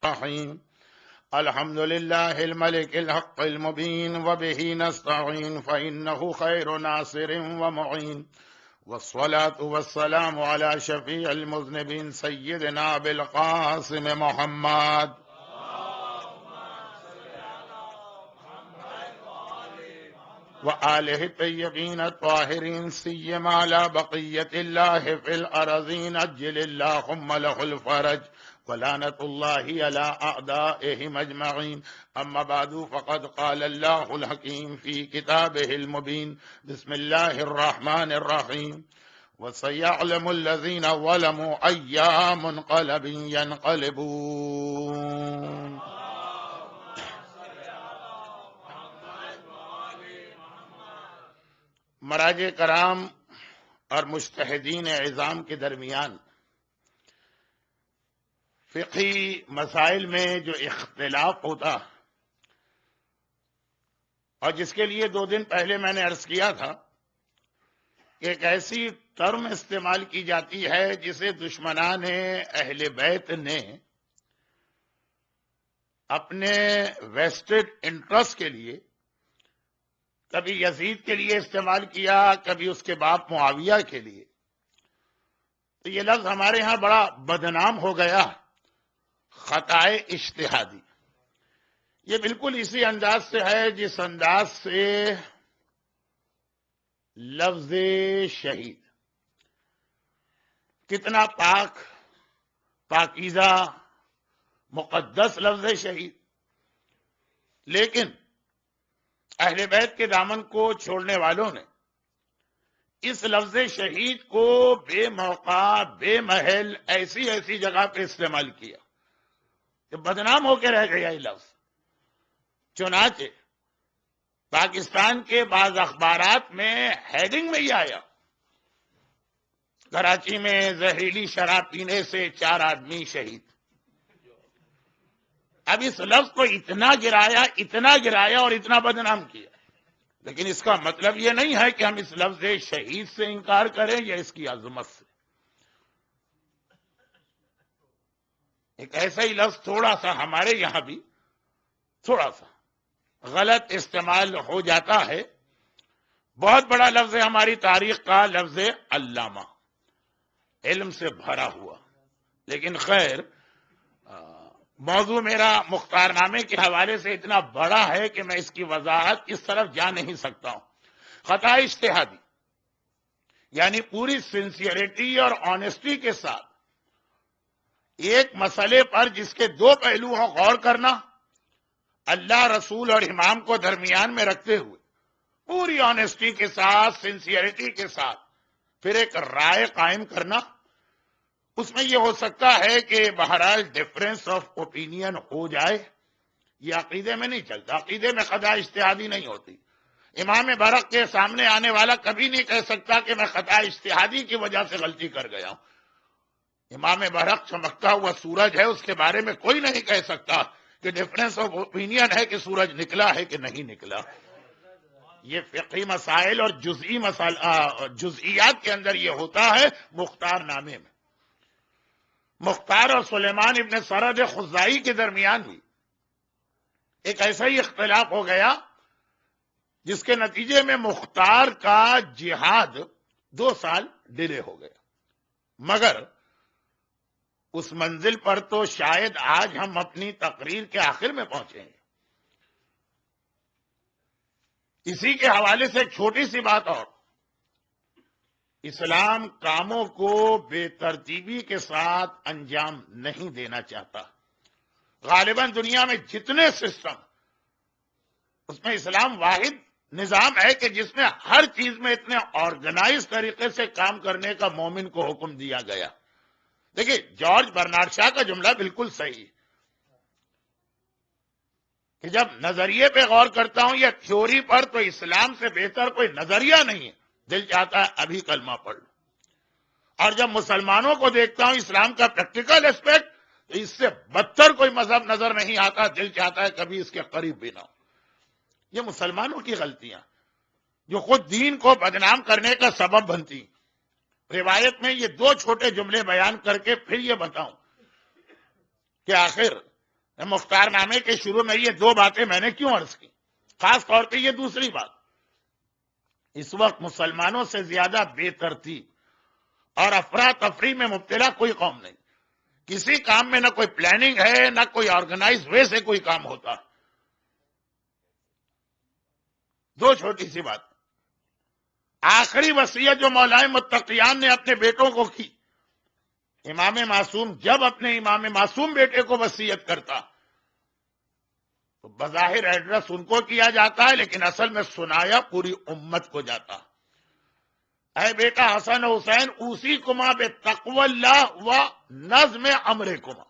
الرحيم الحمد لله الملك الحق المبين وبه نستعين فإنه خير ناصر ومعين والصلاة والسلام على شفيع المذنبين سيدنا أبي القاسم محمد وآله الطيبين الطاهرين سيما على بقية الله في الأرضين أجل اللهم له الفرج ولعنة الله على أعدائهم أجمعين أما بعد فقد قال الله الحكيم في كتابه المبين بسم الله الرحمن الرحيم وسيعلم الذين ظلموا أي منقلب ينقلبون. مراجع کرام اور مجتہدین عظام کے درمیان فقہی مسائل میں جو اختلاف ہوتا اور جس کے لیے 2 دن پہلے میں نے عرض کیا تھا کہ ایک ایسی ٹرم استعمال کی جاتی ہے جسے دشمنان اہل بیت نے اپنے ویسٹڈ انٹرسٹ کے لیے کبھی یزید کے لیے استعمال کیا، کبھی اس کے باپ معاویہ کے لیے. تو یہ لفظ ہمارے ہاں بڑا بدنام ہو گیا، خطائے اجتہادی. یہ بالکل اسی انداز سے ہے جس انداز سے لفظ شہید کتنا پاک، پاکیزہ، مقدس لفظ شہید، لیکن اہل بیت کے دامن کو چھوڑنے والوں نے اس لفظ شہید کو بے موقع، بے محل، ایسی جگہ پہ استعمال کیا کہ بدنام ہو کے رہ گیا یہ لفظ. چنانچہ پاکستان کے بعض اخبارات میں ہیڈنگ میں ہی آیا، کراچی میں زہریلی شراب پینے سے 4 آدمی شہید. اب اس لفظ کو اتنا گرایا اور اتنا بدنام کیا، لیکن اس کا مطلب یہ نہیں ہے کہ ہم اس لفظ شہید سے انکار کریں یا اس کی عظمت سے. ایک ایسا ہی لفظ تھوڑا سا ہمارے یہاں بھی تھوڑا سا غلط استعمال ہو جاتا ہے. بہت بڑا لفظ ہے ہماری تاریخ کا، لفظ علامہ، علم سے بھرا ہوا. لیکن خیر، موضوع میرا مختار نامے کے حوالے سے اتنا بڑا ہے کہ میں اس کی وضاحت اس طرف جا نہیں سکتا ہوں. خطا اجتہادی یعنی پوری سنسیئرٹی اور آنےسٹی کے ساتھ ایک مسئلے پر جس کے 2 پہلو ہوں غور کرنا، اللہ، رسول اور امام کو درمیان میں رکھتے ہوئے پوری آنےسٹی کے ساتھ، سنسیئرٹی کے ساتھ پھر ایک رائے قائم کرنا. اس میں یہ ہو سکتا ہے کہ بہرحال ڈفرینس آف اوپینین ہو جائے. یہ عقیدے میں نہیں چلتا، عقیدے میں خطا اجتہادی نہیں ہوتی. امام برق کے سامنے آنے والا کبھی نہیں کہہ سکتا کہ میں خطا اجتہادی کی وجہ سے غلطی کر گیا ہوں. امام برق چمکتا ہوا سورج ہے، اس کے بارے میں کوئی نہیں کہہ سکتا کہ ڈفرینس آف اوپینین ہے کہ سورج نکلا ہے کہ نہیں نکلا. یہ فقہی مسائل اور جزئیات کے اندر یہ ہوتا ہے. مختار نامے میں مختار اور سلیمان ابن سرد خزائی کے درمیان بھی ایک ایسا ہی اختلاف ہو گیا جس کے نتیجے میں مختار کا جہاد 2 سال ڈیلے ہو گیا. مگر اس منزل پر تو شاید آج ہم اپنی تقریر کے آخر میں پہنچیں گے. اسی کے حوالے سے ایک چھوٹی سی بات اور، اسلام کاموں کو بے ترتیبی کے ساتھ انجام نہیں دینا چاہتا. غالباً دنیا میں جتنے سسٹم، اس میں اسلام واحد نظام ہے کہ جس میں ہر چیز میں اتنے آرگنائز طریقے سے کام کرنے کا مومن کو حکم دیا گیا. دیکھیے، جارج برنارڈ شاہ کا جملہ بالکل صحیح کہ جب نظریے پہ غور کرتا ہوں یا تھیوری پر تو اسلام سے بہتر کوئی نظریہ نہیں ہے. دل چاہتا ہے ابھی کلمہ پڑھ لوں. اور جب مسلمانوں کو دیکھتا ہوں اسلام کا پریکٹیکل اسپیکٹ، تو اس سے بدتر کوئی مذہب نظر نہیں آتا. دل چاہتا ہے کبھی اس کے قریب بھی نہ ہو. یہ مسلمانوں کی غلطیاں جو خود دین کو بدنام کرنے کا سبب بنتی. روایت میں یہ 2 چھوٹے جملے بیان کر کے پھر یہ بتاؤں کہ آخر مختار نامے کے شروع میں یہ دو باتیں میں نے کیوں عرض کی؟ خاص طور پہ یہ دوسری بات، اس وقت مسلمانوں سے زیادہ بے ترتیب اور افراتفری میں مبتلا کوئی قوم نہیں. کسی کام میں نہ کوئی پلاننگ ہے، نہ کوئی آرگنائز وے سے کوئی کام ہوتا. دو چھوٹی سی بات. آخری وصیت جو مولائے متقیان نے اپنے بیٹوں کو کی، امام معصوم جب اپنے امام معصوم بیٹے کو وصیت کرتا تو بظاہر ایڈریس ان کو کیا جاتا ہے، لیکن اصل میں سنایا پوری امت کو جاتا. اے بیٹا حسن حسین، اوسی کما بے تقوی اللہ و نظم امر کما.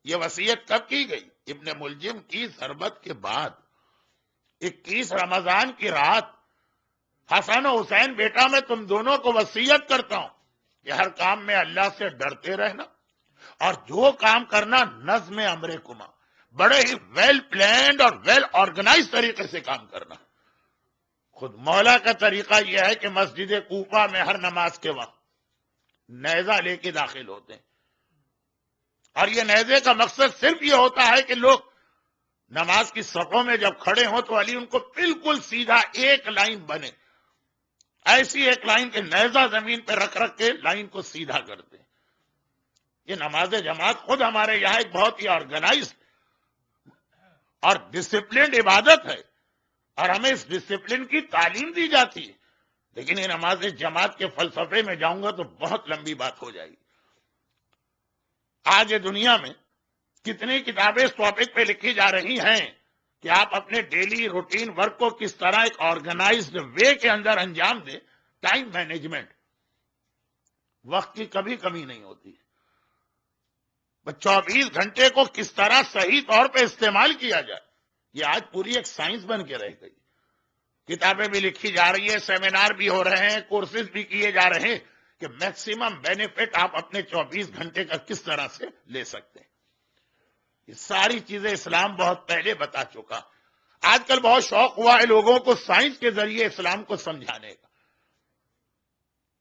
یہ وصیت کب کی گئی؟ ابن ملجم کی ضربت کے بعد 21 رمضان کی رات. حسن و حسین بیٹا میں تم دونوں کو وصیت کرتا ہوں کہ ہر کام میں اللہ سے ڈرتے رہنا، اور جو کام کرنا نظم امر کما، بڑے ہی ویل پلانڈ اور ویل آرگنائز طریقے سے کام کرنا. خود مولا کا طریقہ یہ ہے کہ مسجد کوفہ میں ہر نماز کے وقت نیزہ لے کے داخل ہوتے ہیں، اور یہ نیزے کا مقصد صرف یہ ہوتا ہے کہ لوگ نماز کی صفوں میں جب کھڑے ہوں تو علی ان کو بالکل سیدھا ایک لائن بنے، ایسی ایک لائن کے نیزہ زمین پہ رکھ رکھ کے لائن کو سیدھا کرتے ہیں. یہ نماز جماعت خود ہمارے یہاں ایک بہت ہی آرگنائز اور ڈسپلنڈ عبادت ہے، اور ہمیں اس ڈسپلن کی تعلیم دی جاتی ہے. لیکن یہ نماز جماعت کے فلسفے میں جاؤں گا تو بہت لمبی بات ہو جائے گی. آج دنیا میں کتنی کتابیں اس ٹاپک پہ لکھی جا رہی ہیں کہ آپ اپنے ڈیلی روٹین ورک کو کس طرح ایک آرگنائزڈ وے کے اندر انجام دیں. ٹائم مینجمنٹ، وقت کی کبھی کمی نہیں ہوتی. 24 گھنٹے کو کس طرح صحیح طور پہ استعمال کیا جائے، یہ آج پوری ایک سائنس بن کے رہ گئی. کتابیں بھی لکھی جا رہی ہیں، سیمینار بھی ہو رہے ہیں، کورسز بھی کیے جا رہے ہیں کہ میکسیمم بینیفٹ آپ اپنے 24 گھنٹے کا کس طرح سے لے سکتے ہیں. یہ ساری چیزیں اسلام بہت پہلے بتا چکا. آج کل بہت شوق ہوا ہے لوگوں کو سائنس کے ذریعے اسلام کو سمجھانے کا،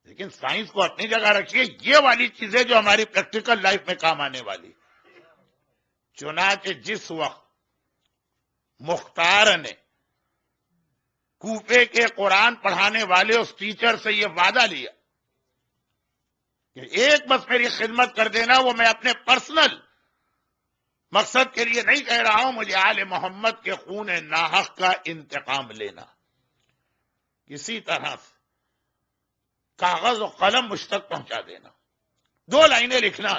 لیکن سائنس کو اپنی جگہ رکھیے، یہ والی چیزیں جو ہماری پریکٹیکل لائف میں کام آنے والی. چنانچہ جس وقت مختار نے کوفے کے قرآن پڑھانے والے اس ٹیچر سے یہ وعدہ لیا کہ ایک بس میری خدمت کر دینا، وہ میں اپنے پرسنل مقصد کے لیے نہیں کہہ رہا ہوں، مجھے آل محمد کے خون ناحق کا انتقام لینا. کسی طرح سے کاغذ و قلم مجھ تک پہنچا دینا، 2 لائنیں لکھنا.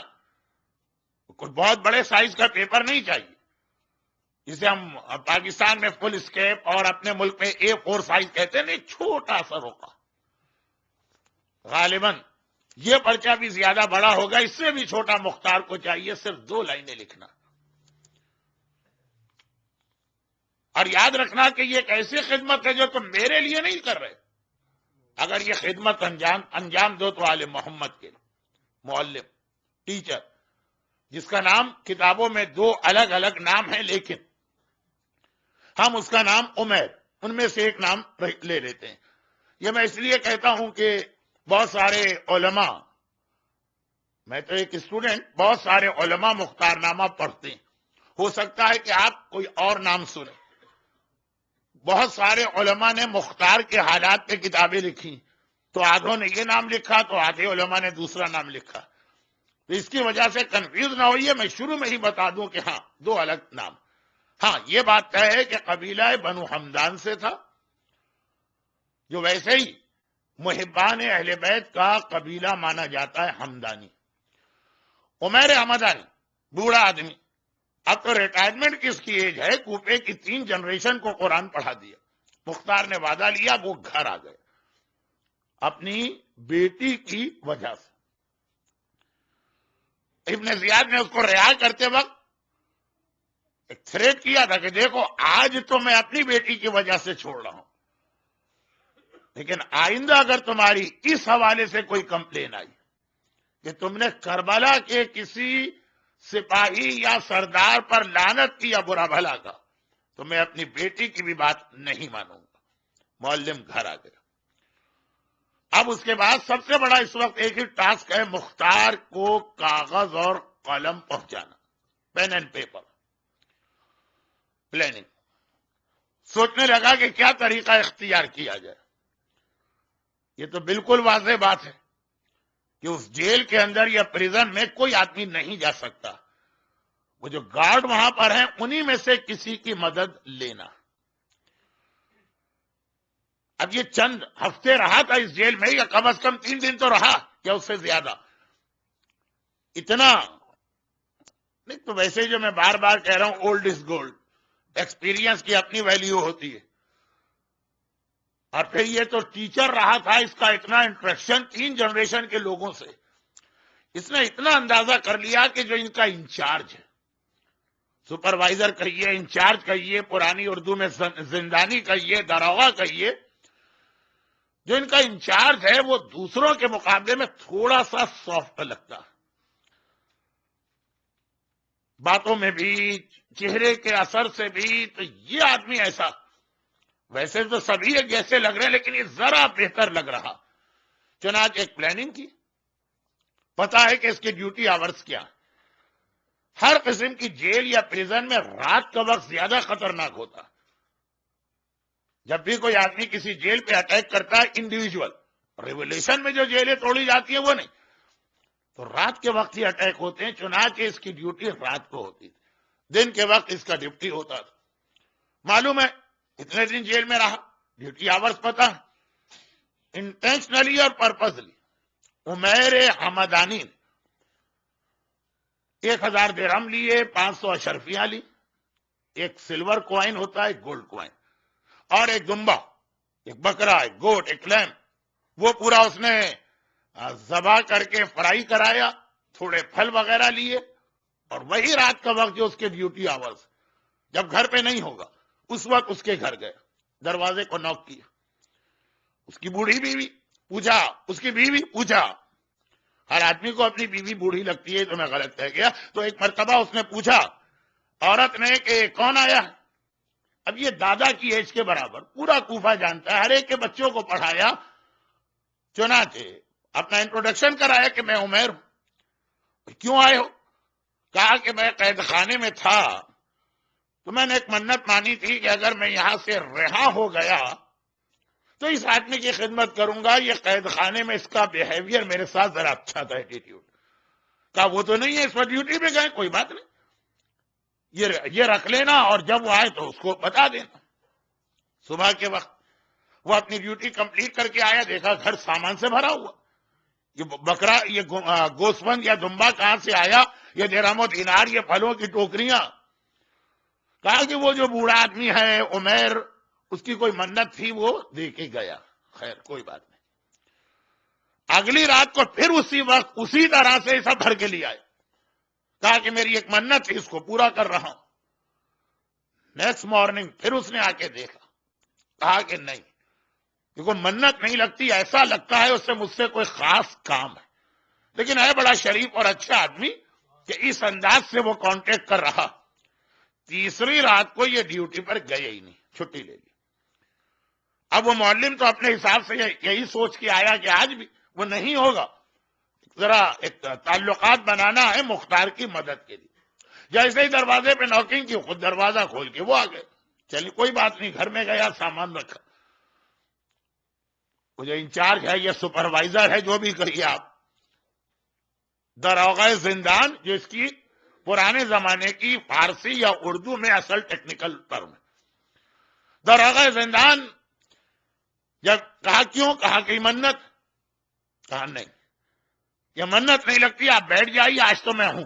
کوئی بہت بڑے سائز کا پیپر نہیں چاہیے، جسے ہم پاکستان میں فل اسکیپ اور اپنے ملک میں A4 سائز کہتے ہیں. نہیں، چھوٹا سا ہوگا. غالباً یہ پرچہ بھی زیادہ بڑا ہوگا، اس سے بھی چھوٹا مختار کو چاہیے صرف 2 لائنیں لکھنا. اور یاد رکھنا کہ یہ ایک ایسی خدمت ہے جو تم میرے لیے نہیں کر رہے. اگر یہ خدمت انجام دو تو آل محمد کے معلم، ٹیچر، جس کا نام کتابوں میں 2 الگ الگ نام ہیں، لیکن ہم اس کا نام عمیر، ان میں سے ایک نام لے لیتے ہیں. یہ میں اس لیے کہتا ہوں کہ بہت سارے علماء، میں تو ایک اسٹوڈنٹ، بہت سارے علماء مختار نامہ پڑھتے ہیں. ہو سکتا ہے کہ آپ کوئی اور نام سنیں. بہت سارے علماء نے مختار کے حالات پہ کتابیں لکھی، تو آدھوں نے یہ نام لکھا تو آدھے علماء نے دوسرا نام لکھا. تو اس کی وجہ سے کنفیوز نہ ہوئیے، میں شروع میں ہی بتا دوں کہ ہاں 2 الگ نام. ہاں یہ بات طے ہے کہ قبیلہ بنو حمدان سے تھا، جو ویسے ہی محبان اہل بیت کا قبیلہ مانا جاتا ہے، حمدانی. عمیر حمدانی بوڑھا آدمی، اب تو ریٹائرمنٹ کس کی ایج ہے، کوفے کی 3 جنریشن کو قرآن پڑھا دیا. مختار نے وعدہ لیا، وہ گھر آ گئے اپنی بیٹی کی وجہ سے. ابن زیاد نے اس کو رہا کرتے وقت ایک تھریٹ کیا تھا کہ دیکھو آج تو میں اپنی بیٹی کی وجہ سے چھوڑ رہا ہوں، لیکن آئندہ اگر تمہاری اس حوالے سے کوئی کمپلین آئی کہ تم نے کربلا کے کسی سپاہی یا سردار پر لعنت کی یا برا بھلا کا، تو میں اپنی بیٹی کی بھی بات نہیں مانوں گا. معلم گھر آ گیا. اب اس کے بعد سب سے بڑا اس وقت ایک ہی ٹاسک ہے، مختار کو کاغذ اور قلم پہنچانا، پین اینڈ پیپر. پلاننگ، سوچنے لگا کہ کیا طریقہ اختیار کیا جائے۔ یہ تو بالکل واضح بات ہے کہ اس جیل کے اندر یا پریزن میں کوئی آدمی نہیں جا سکتا، وہ جو گارڈ وہاں پر ہیں انہی میں سے کسی کی مدد لینا۔ اب یہ چند ہفتے رہا تھا اس جیل میں، یا کم از کم 3 دن تو رہا، یا اس سے زیادہ۔ اتنا نہیں تو ویسے جو میں بار بار کہہ رہا ہوں، اولڈ از گولڈ، ایکسپیرینس کی اپنی ویلیو ہوتی ہے۔ اور پھر یہ تو ٹیچر رہا تھا، اس کا اتنا انٹریکشن 3 جنریشن کے لوگوں سے، اس نے اتنا اندازہ کر لیا کہ جو ان کا انچارج ہے، سپروائزر کہیے، انچارج کہیے، پرانی اردو میں زندانی کہیے، داروغہ کہیے، جو ان کا انچارج ہے وہ دوسروں کے مقابلے میں تھوڑا سا سافٹ لگتا ہے، باتوں میں بھی، چہرے کے اثر سے بھی۔ تو یہ آدمی ایسا، ویسے تو سبھی ایک جیسے لگ رہے ہیں لیکن یہ ذرا بہتر لگ رہا۔ چنانچہ ایک پلاننگ کی، پتا ہے کہ اس کی ڈیوٹی آورز کیا۔ ہر قسم کی جیل یا پریزن میں رات کا وقت زیادہ خطرناک ہوتا۔ جب بھی کوئی آدمی کسی جیل پہ اٹیک کرتا ہے انڈیویجول، ریولیوشن میں جو جیلیں توڑی جاتی ہیں وہ نہیں، تو رات کے وقت ہی اٹیک ہوتے ہیں۔ چنانچہ اس کی ڈیوٹی رات کو ہوتی تھی، دن کے وقت اس کا ڈیوٹی ہوتا تھا۔ معلوم ہے اتنے دن جیل میں رہا، ڈیوٹی آورز پتا ہے، انٹینشنلی اور پرپزلی عمیر حمدانی نے 1000 درہم لیے، 500 اشرفیاں لی، ایک سلور کوائن ہوتا ہے، ایک گولڈ کوائن، اور ایک دمبا، ایک بکرا، ایک گوٹ، ایک لیم، وہ پورا اس نے ذبح کر کے فرائی کرایا، تھوڑے پھل وغیرہ لیے، اور وہی رات کا وقت جو اس کے ڈیوٹی آورز، جب گھر پہ نہیں ہوگا اس وقت اس کے گھر گئے، دروازے کو نوک کیا، اس کی بوڑھی بیوی پوچھا، اس کی بیوی پوچھا، ہر آدمی کو اپنی بیوی بوڑھی لگتی ہے تو میں غلط کہہ گیا، تو ایک مرتبہ اس نے پوچھا عورت نے کہ کون آیا ہے؟ اب یہ دادا کی ایج کے برابر، پورا کوفہ جانتا ہے، ہر ایک کے بچوں کو پڑھایا، چنانچہ اپنا انٹروڈکشن کرایا کہ میں عمیر ہوں۔ کیوں آئے ہو؟ کہا کہ میں قید خانے میں تھا تو میں نے ایک منت مانی تھی کہ اگر میں یہاں سے رہا ہو گیا تو اس آدمی کی خدمت کروں گا، یہ قید خانے میں اس کا بیہیویئر میرے ساتھ ذرا اچھا تھا، ایٹیٹیوڈ۔ کہا وہ تو نہیں ہے، اس وقت ڈیوٹی پہ گئے، کوئی بات نہیں، یہ رکھ لینا اور جب وہ آئے تو اس کو بتا دینا۔ صبح کے وقت وہ اپنی ڈیوٹی کمپلیٹ کر کے آیا، دیکھا گھر سامان سے بھرا ہوا، یہ بکرا، یہ گوسفند یا دمبا کہاں سے آیا، یہ درہم و دینار، یہ پھلوں کی ٹوکریاں۔ کہا کہ وہ جو بوڑھا آدمی ہے عمیر، اس کی کوئی منت تھی، وہ دے کے گیا، خیر کوئی بات نہیں۔ اگلی رات کو پھر اسی وقت اسی طرح سے سب بھر کے لے آئے، کہا کہ میری ایک منت تھی، اس کو پورا کر رہا ہوں۔ نیکسٹ مارننگ پھر اس نے آ کے دیکھا، کہا کہ نہیں، دیکھو منت نہیں لگتی، ایسا لگتا ہے اس سے مجھ سے کوئی خاص کام ہے، لیکن ہے بڑا شریف اور اچھا آدمی کہ اس انداز سے وہ کانٹیکٹ کر رہا۔ تیسری رات کو یہ ڈیوٹی پر گئے ہی نہیں، چھٹی لے لی۔ اب وہ معلم تو اپنے حساب سے یہی سوچ کے آیا کہ آج بھی وہ نہیں ہوگا، ذرا ایک تعلقات بنانا ہے مختار کی مدد کے لیے۔ جیسے ہی دروازے پہ نوکنگ کی، خود دروازہ کھول کے وہ آ گئے۔ چلیے کوئی بات نہیں، گھر میں گیا، سامان رکھا۔ وہ جو انچارج ہے، یہ سپروائزر ہے، جو بھی کہیے آپ، داروغہ زندان، جو اس کی پرانے زمانے کی فارسی یا اردو میں اصل ٹیکنیکل ٹرم ہے، داروغہ زندان۔ جب کہا کیوں؟ کہا کہ منت۔ کہا نہیں، یہ منت نہیں لگتی، آپ بیٹھ جائیے، آج تو میں ہوں،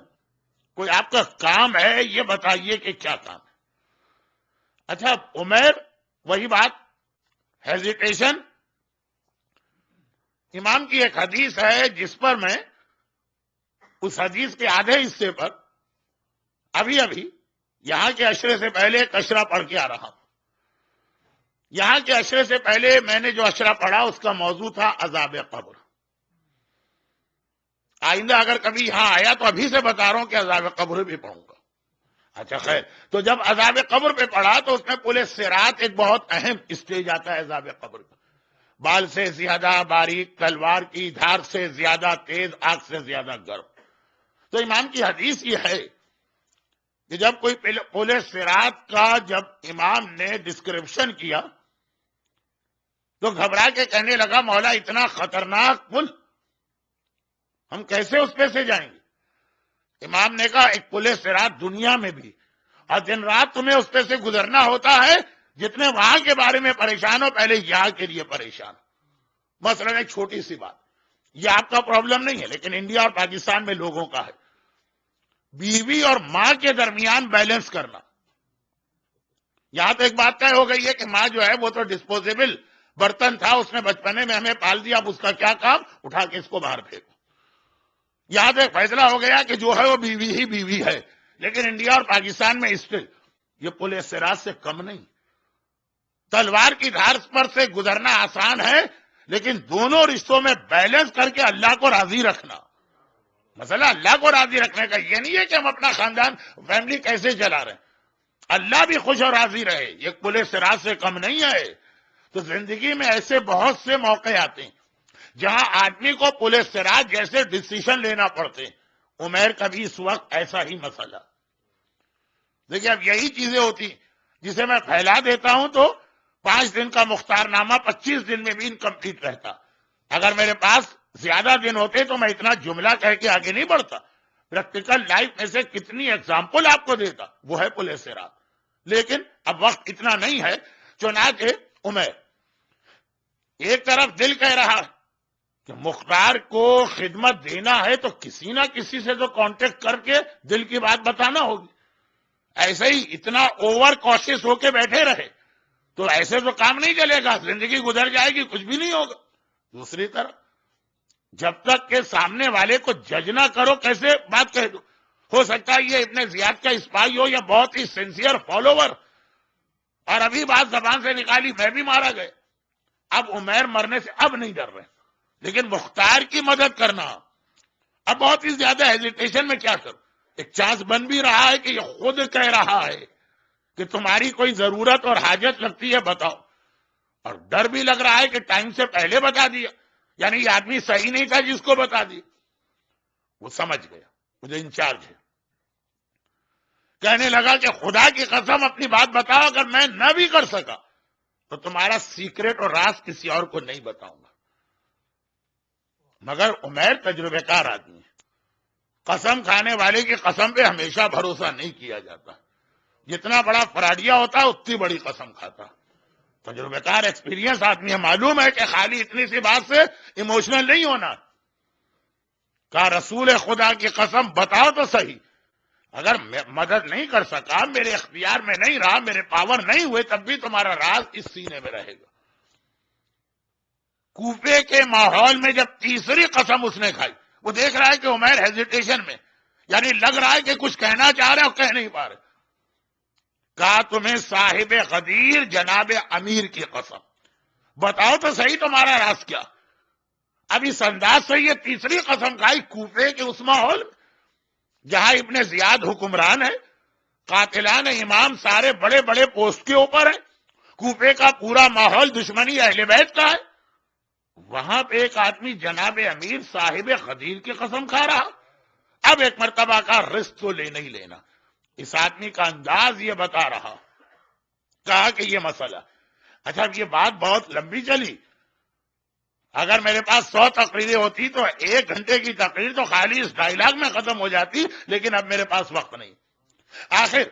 کوئی آپ کا کام ہے یہ بتائیے کہ کیا کام ہے۔ اچھا عمیر، وہی بات، ہیزیٹیشن۔ امام کی ایک حدیث ہے جس پر میں اس حدیث کے آدھے حصے پر ابھی یہاں کے عشرے سے پہلے ایک اشرا پڑھ کے آ رہا ہوں۔ یہاں کے عشرے سے پہلے میں نے جو اشرا پڑھا اس کا موضوع تھا عذاب قبر۔ آئندہ اگر کبھی یہاں آیا تو ابھی سے بتا رہا ہوں کہ عذاب قبر بھی پڑھوں گا۔ اچھا خیر، تو جب عذاب قبر پہ پڑھا تو اس میں پورے صراط ایک بہت اہم اسٹیج آتا ہے عذاب قبر کا، بال سے زیادہ باریک، تلوار کی دھار سے زیادہ تیز، آگ سے زیادہ گرم۔ تو امام کی حدیث یہ ہے کہ جب کوئی پل صراط کا جب امام نے ڈسکرپشن کیا تو گھبرا کے کہنے لگا مولا اتنا خطرناک پل ہم کیسے اس پہ سے جائیں گے؟ امام نے کہا ایک پل صراط دنیا میں بھی اور دن رات تمہیں اس پہ سے گزرنا ہوتا ہے، جتنے وہاں کے بارے میں پریشان ہو پہلے یہاں کے لیے پریشان ہو۔ مثلا ایک چھوٹی سی بات، یہ آپ کا پرابلم نہیں ہے لیکن انڈیا اور پاکستان میں لوگوں کا ہے، بیوی اور ماں کے درمیان بیلنس کرنا۔ یہاں تو ایک بات طے ہو گئی ہے کہ ماں جو ہے وہ تو ڈسپوزیبل برتن تھا، اس نے بچپنے میں ہمیں پال دیا، اب اس کا کیا کام، اٹھا کے اس کو باہر پھینکو۔ یہاں تو ایک فیصلہ ہو گیا کہ جو ہے وہ بیوی ہی بیوی ہے، لیکن انڈیا اور پاکستان میں اسٹل یہ پل صراط سے کم نہیں۔ تلوار کی دھار پر سے گزرنا آسان ہے، لیکن دونوں رشتوں میں بیلنس کر کے اللہ کو راضی رکھنا۔ مسئلہ اللہ کو راضی رکھنے کا یہ نہیں ہے کہ ہم اپنا خاندان فیملی کیسے چلا رہے ہیں، اللہ بھی خوش اور راضی رہے، یہ پل صراط سے کم نہیں ہے۔ تو زندگی میں ایسے بہت سے موقع آتے ہیں جہاں آدمی کو پل صراط جیسے ڈیسیشن لینا پڑتے ہیں۔ عمیر کا بھی اس وقت ایسا ہی مسئلہ۔ دیکھیے اب یہی چیزیں ہوتی جسے میں پھیلا دیتا ہوں تو 5 دن کا مختار نامہ 25 دن میں بھی انکمپلیٹ رہتا۔ اگر میرے پاس زیادہ دن ہوتے تو میں اتنا جملہ کہہ کے آگے نہیں بڑھتا۔ پریکٹیکل لائف میں سے کتنی ایگزامپل آپ کو دیتا، وہ ہے پل صراط، لیکن اب وقت اتنا نہیں ہے۔ چنانچہ عمیر ایک طرف دل کہہ رہا کہ مختار کو خدمت دینا ہے تو کسی نہ کسی سے تو کانٹیکٹ کر کے دل کی بات بتانا ہوگی، ایسے ہی اتنا اوور کوشش ہو کے بیٹھے رہے تو ایسے تو کام نہیں چلے گا، زندگی گزر جائے گی، کچھ بھی نہیں ہوگا۔ دوسری طرف جب تک کہ سامنے والے کو جج نہ کرو کیسے بات کہہ دو؟ ہو سکتا ہے یہ ابن زیاد کا اسپائی ہو یا بہت ہی سنسیئر فالوور، اور ابھی بات زبان سے نکالی میں بھی مارا گیا۔ اب عمیر مرنے سے اب نہیں ڈر رہے، لیکن مختار کی مدد کرنا اب بہت ہی زیادہ ہیزیٹیشن میں کیا کروں۔ ایک چانس بن بھی رہا ہے کہ یہ خود کہہ رہا ہے کہ تمہاری کوئی ضرورت اور حاجت لگتی ہے بتاؤ، اور ڈر بھی لگ رہا ہے کہ ٹائم سے پہلے بتا دیا، یعنی یہ آدمی صحیح نہیں تھا جس کو بتا دیا۔ وہ سمجھ گیا، مجھے انچارج ہے، کہنے لگا کہ خدا کی قسم اپنی بات بتاؤ، اگر میں نہ بھی کر سکا تو تمہارا سیکریٹ اور راز کسی اور کو نہیں بتاؤں گا۔ مگر عمیر تجربے کار آدمی ہے، قسم کھانے والے کی قسم پہ ہمیشہ بھروسہ نہیں کیا جاتا، جتنا بڑا فراڈیا ہوتا ہے اتنی بڑی قسم کھاتا۔ تجربے کار ایکسپیرینس آدمی ہے، معلوم ہے کہ خالی اتنی سی بات سے ایموشنل نہیں ہونا۔ کہا رسول خدا کی قسم بتاؤ تو صحیح، اگر میں مدد نہیں کر سکا، میرے اختیار میں نہیں رہا، میرے پاور نہیں ہوئے، تب بھی تمہارا راز اس سینے میں رہے گا۔ کوفے کے ماحول میں جب تیسری قسم اس نے کھائی، وہ دیکھ رہا ہے کہ عمیر ہیزیٹیشن میں، یعنی لگ رہا ہے کہ کچھ کہنا چاہ رہے اور کہہ نہیں پا رہے۔ کہا تمہیں صاحب غدیر جناب امیر کی قسم بتاؤ تو صحیح تمہارا راز کیا۔ اب اس انداز سے یہ تیسری قسم کھائی کوفے کے اس ماحول میں جہاں ابن زیاد حکمران ہے، قاتلان امام سارے بڑے بڑے پوسٹ کے اوپر ہیں، کوفے کا پورا ماحول دشمنی اہل بیت کا ہے، وہاں پہ ایک آدمی جناب امیر صاحب غدیر کی قسم کھا رہا۔ اب ایک مرتبہ کا رزق تو لینا ہی لینا، اس آدمی کا انداز یہ بتا رہا۔ کہا کہ یہ مسئلہ، اچھا یہ بات بہت لمبی چلی، اگر میرے پاس 100 تقریریں ہوتی تو 1 گھنٹے کی تقریر تو خالی اس ڈائلاگ میں ختم ہو جاتی، لیکن اب میرے پاس وقت نہیں۔ آخر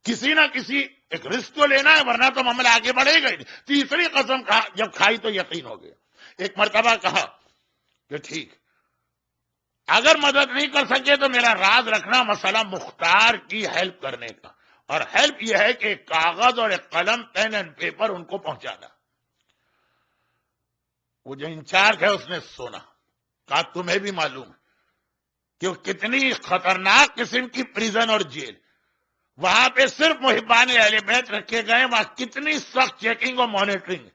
کسی نہ کسی ایک رزق تو لینا ہے، ورنہ تو معاملہ آگے بڑھے گا ہی نہیں۔ تیسری قسم جب کھائی تو یقین ہو گیا۔ ایک مرتبہ کہا کہ ٹھیک، اگر مدد نہیں کر سکے تو میرا راز رکھنا، مسئلہ مختار کی ہیلپ کرنے کا، اور ہیلپ یہ ہے کہ ایک کاغذ اور ایک قلم، پین اینڈ پیپر ان کو پہنچانا۔ وہ جو انچارج ہے اس نے سنا، کہا تمہیں بھی معلوم ہے کہ وہ کتنی خطرناک قسم کی پریزن اور جیل، وہاں پہ صرف محبان اہل بیت رکھے گئے، وہاں کتنی سخت چیکنگ اور مانیٹرنگ،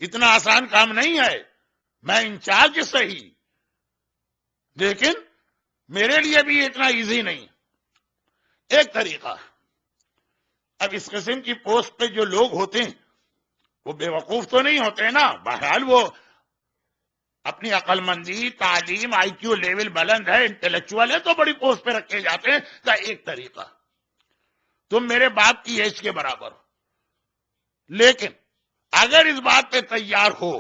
اتنا آسان کام نہیں ہے۔ میں انچارج صحیح، لیکن میرے لیے بھی اتنا ایزی نہیں۔ ایک طریقہ، اب اس قسم کی پوسٹ پہ جو لوگ ہوتے ہیں وہ بے وقوف تو نہیں ہوتے نا، بہرحال وہ اپنی عقل مندی، تعلیم، آئی کیو لیول بلند ہے، انٹلیکچوئل ہے تو بڑی پوسٹ پہ رکھے جاتے ہیں. کا ایک طریقہ، تم میرے باپ کی ایج کے برابر ہو، لیکن اگر اس بات پہ تیار ہو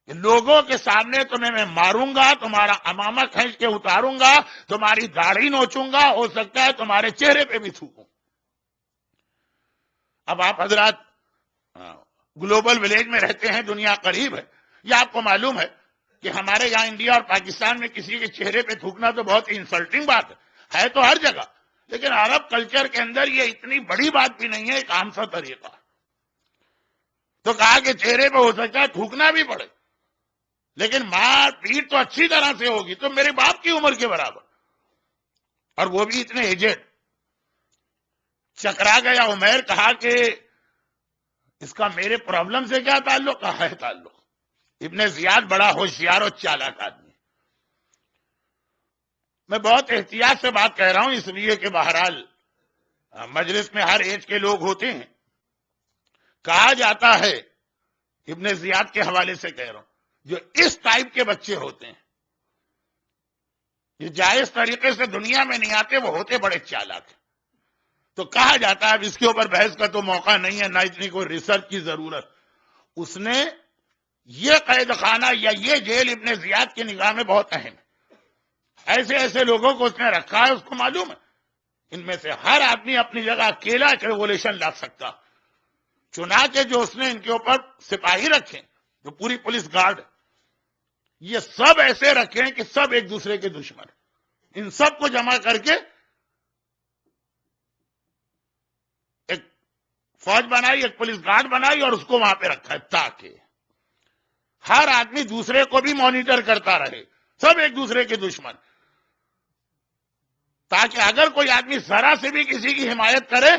کہ لوگوں کے سامنے تمہیں میں ماروں گا، تمہارا امامہ کھینچ کے اتاروں گا، تمہاری داڑھی نوچوں گا، ہو سکتا ہے تمہارے چہرے پہ بھی تھوکوں. اب آپ حضرات گلوبل ولیج میں رہتے ہیں، دنیا قریب ہے، یہ آپ کو معلوم ہے کہ ہمارے یہاں انڈیا اور پاکستان میں کسی کے چہرے پہ تھوکنا تو بہت انسلٹنگ بات ہے تو ہر جگہ، لیکن عرب کلچر کے اندر یہ اتنی بڑی بات بھی نہیں ہے، ایک عام سا طریقہ. تو کہا کہ چہرے پہ ہو سکتا ہے تھوکنا بھی پڑے، لیکن مار پیٹ تو اچھی طرح سے ہوگی، تو میرے باپ کی عمر کے برابر، اور وہ بھی اتنے ایجڈ. چکرا گیا عمیر، کہا کہ اس کا میرے پرابلم سے کیا تعلق؟ کہا ہے تعلق. ابن زیاد بڑا ہوشیار اور چالاک آدمی. میں بہت احتیاط سے بات کہہ رہا ہوں، اس لیے کہ بہرحال مجلس میں ہر ایج کے لوگ ہوتے ہیں. کہا جاتا ہے، ابن زیاد کے حوالے سے کہہ رہا ہوں، جو اس ٹائپ کے بچے ہوتے ہیں، یہ جائز طریقے سے دنیا میں نہیں آتے، وہ ہوتے بڑے چالاک ہیں. تو کہا جاتا ہے، اب اس کے اوپر بحث کا تو موقع نہیں ہے، نہ اتنی کوئی ریسرچ کی ضرورت. اس نے یہ قید خانہ یا یہ جیل ابن زیاد کی نگاہ میں بہت اہم ہے. ایسے ایسے لوگوں کو اس نے رکھا ہے، اس کو معلوم ہے ان میں سے ہر آدمی اپنی جگہ اکیلا ایک ریولیوشن لا سکتا. چنانچہ جو اس نے ان کے اوپر سپاہی رکھے، جو پوری پولیس گارڈ، یہ سب ایسے رکھے ہیں کہ سب ایک دوسرے کے دشمن. ان سب کو جمع کر کے ایک فوج بنائی، ایک پولیس گارڈ بنائی اور اس کو وہاں پہ رکھا ہے تاکہ ہر آدمی دوسرے کو بھی مانیٹر کرتا رہے، سب ایک دوسرے کے دشمن، تاکہ اگر کوئی آدمی ذرا سے بھی کسی کی حمایت کرے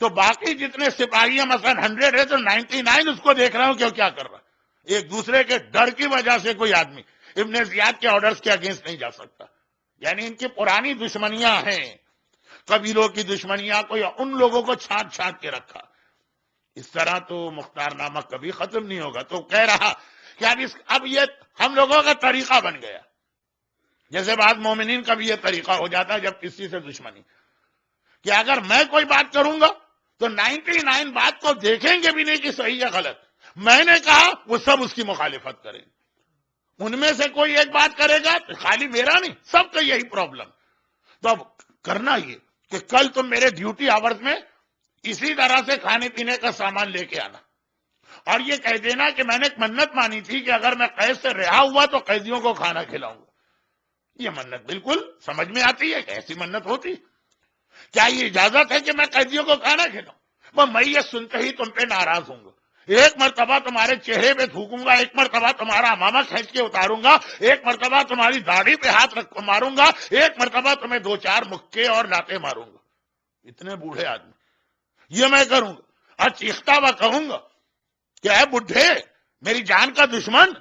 تو باقی جتنے سپاہی ہیں، مثلا 100 ہے تو 99 اس کو دیکھ رہا ہوں کہ کیا کر رہا ہے. ایک دوسرے کے ڈر کی وجہ سے کوئی آدمی ابن زیاد کے آرڈرز کے اگینسٹ نہیں جا سکتا. یعنی ان کی پرانی دشمنیاں ہیں، قبیلوں کی دشمنیاں، کوئی ان لوگوں کو چھانٹ چھانٹ کے رکھا. اس طرح تو مختار نامہ کبھی ختم نہیں ہوگا. تو کہہ رہا کہ اب یہ ہم لوگوں کا طریقہ بن گیا، جیسے بعض مومنین کا بھی یہ طریقہ ہو جاتا ہے جب کسی سے دشمنی، کہ اگر میں کوئی بات کروں گا تو 99 بات کو دیکھیں گے بھی نہیں کہ صحیح ہے غلط. میں نے کہا وہ سب اس کی مخالفت کریں گے. ان میں سے کوئی ایک بات کرے گا تو خالی میرا نہیں، سب کا یہی پرابلم. تو اب کرنا یہ کہ کل تم میرے ڈیوٹی آورز میں اسی طرح سے کھانے پینے کا سامان لے کے آنا، اور یہ کہہ دینا کہ میں نے ایک منت مانی تھی کہ اگر میں قید سے رہا ہوا تو قیدیوں کو کھانا کھلاؤں گا. یہ منت بالکل سمجھ میں آتی ہے کہ ایسی منت ہوتی. کیا یہ اجازت ہے کہ میں قیدیوں کو کھانا کھلاؤں؟ میں یہ سنتے ہی تم پہ ناراض ہوں گا. ایک مرتبہ تمہارے چہرے پہ تھوکوں گا، ایک مرتبہ تمہارا امامہ کھینچ کے اتاروں گا، ایک مرتبہ تمہاری داڑھی پہ ہاتھ ماروں گا، ایک مرتبہ تمہیں 2-4 مکے اور لاتے ماروں گا. اتنے بوڑھے آدمی یہ میں کروں گا، اور چیختا ہوا کہوں گا کہ اے بڈھے، میری جان کا دشمن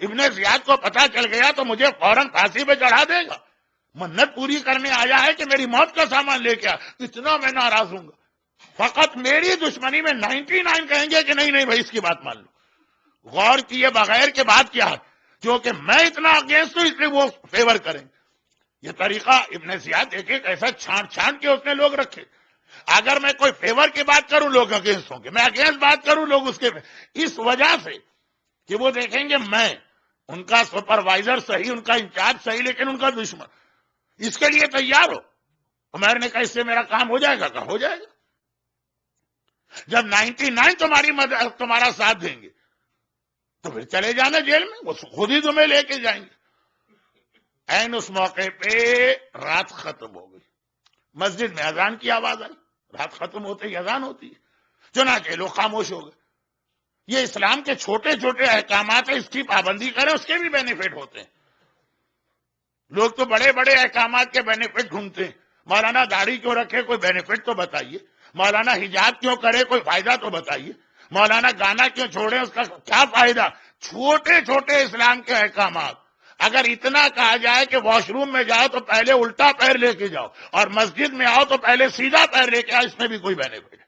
ابن زیاد کو پتا چل گیا تو مجھے فوراً پھانسی پہ چڑھا دے گا. منت پوری کرنے آیا ہے کہ میری موت کا سامان لے کے آ. اتنا میں ناراض ہوں گا. فقط میری دشمنی میں 99 کہیں گے کہ نہیں نہیں بھائی اس کی بات مان لو. غور کیے بغیر کے بات کیا ہے، کیونکہ میں اتنا اگینسٹ ہوں اس لیے وہ فیور کریں. یہ طریقہ ابن زیاد ایک ایسا چھانٹ چھانٹ کے اس نے لوگ رکھے. اگر میں کوئی فیور کی بات کروں لوگ اگینسٹ ہوں گے، میں اگینسٹ بات کروں لوگ اس کے، اس وجہ سے کہ وہ دیکھیں گے میں ان کا سپروائزر صحیح، ان کا انچارج صحیح، لیکن ان کا دشمن. اس کے لیے تیار ہو؟ عمر نے کہا اس سے میرا کام ہو جائے گا. کہا ہو جائے گا. جب 99 تمہارا ساتھ دیں گے تو پھر چلے جانا جیل میں، وہ خود ہی تمہیں لے کے جائیں گے. این اس موقع پہ رات ختم ہو گئی. مسجد میں اذان کی آواز آئی. رات ختم ہوتے ہی اذان ہوتی ہے، چنانچہ لوگ خاموش ہو گئے. یہ اسلام کے چھوٹے چھوٹے احکامات ہیں، اس کی پابندی کریں، اس کے بھی بینیفٹ ہوتے ہیں. لوگ تو بڑے بڑے احکامات کے بینیفٹ ڈھونڈتے ہیں. مولانا داڑھی کیوں رکھے، کوئی بینیفٹ تو بتائیے. مولانا حجاب کیوں کرے، کوئی فائدہ تو بتائیے. مولانا گانا کیوں چھوڑے، اس کا کیا فائدہ. چھوٹے چھوٹے اسلام کے احکامات. اگر اتنا کہا جائے کہ واش روم میں جاؤ تو پہلے الٹا پیر لے کے جاؤ، اور مسجد میں آؤ تو پہلے سیدھا پیر لے کے آؤ، اس میں بھی کوئی بینیفٹ ہے.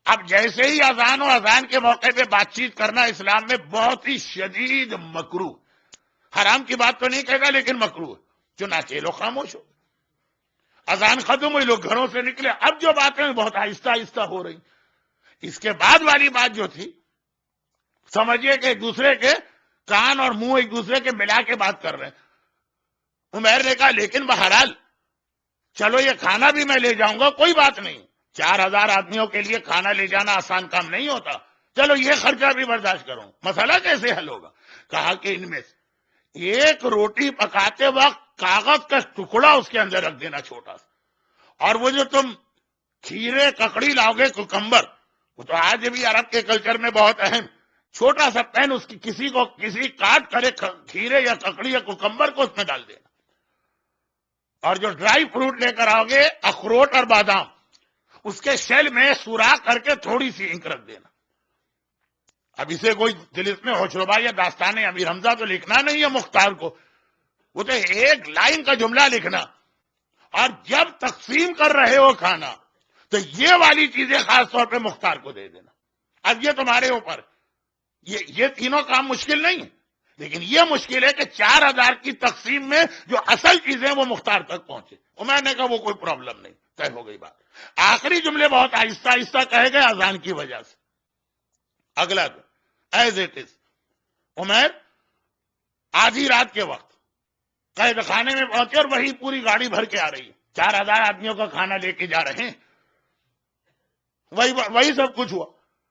اب جیسے ہی اذان و اذان کے موقع پہ بات چیت کرنا اسلام میں بہت ہی شدید مکروہ، حرام کی بات تو نہیں کہتا لیکن مکروہ، چنانچہ لوگ خاموش ہو، اذان ختم ہوئی، لوگ گھروں سے نکلے، اب جو باتیں بہت آہستہ آہستہ ہو رہی۔ اس کے بعد والی بات جو تھی، سمجھیے کہ ایک دوسرے کے کان اور منہ ایک دوسرے کے ملا کے بات کر رہے ہیں۔ عمیر نے کہا لیکن بہرحال چلو یہ کھانا بھی میں لے جاؤں گا، کوئی بات نہیں، 4000 آدمیوں کے لیے کھانا لے جانا آسان کام نہیں ہوتا، چلو یہ خرچہ بھی برداشت کروں، مسئلہ کیسے حل ہوگا؟ کہا کہ ان میں سے ایک روٹی پکاتے وقت کاغذ کا ٹکڑا اس کے اندر رکھ دینا چھوٹا سا، اور وہ جو تم کھیرے ککڑی لاؤ گے کوکمبر، وہ تو آج بھی عرب کے کلچر میں بہت اہم، چھوٹا سا پین اس کی کسی کاٹ کرے کھیرے یا ککڑی یا کوکمبر کو اس میں ڈال دینا، اور جو ڈرائی فروٹ لے کر آؤ گے اخروٹ اور بادام، اس کے شیل میں سوراخ کر کے تھوڑی سی انک رکھ دینا۔ اب اسے کوئی دل میں ہوشربا یا داستان امیر حمزہ تو لکھنا نہیں ہے مختار کو، وہ تو ایک لائن کا جملہ لکھنا، اور جب تقسیم کر رہے ہو کھانا تو یہ والی چیزیں خاص طور پہ مختار کو دے دینا۔ اب یہ تمہارے اوپر، یہ تینوں کام مشکل نہیں ہے، لیکن یہ مشکل ہے کہ 4000 کی تقسیم میں جو اصل چیزیں وہ مختار تک پہنچے۔ عمر نے کہا وہ کوئی پرابلم نہیں، طے ہو گئی بات۔ آخری جملے بہت آہستہ آہستہ کہے گئے اذان کی وجہ سے۔ اگلا ایز اٹ از، عمر آدھی رات کے وقت قید خانے میں پہنچے اور وہی پوری گاڑی بھر کے آ رہی ہے، 4000 آدمیوں کا کھانا لے کے جا رہے ہیں، وہی سب کچھ ہوا۔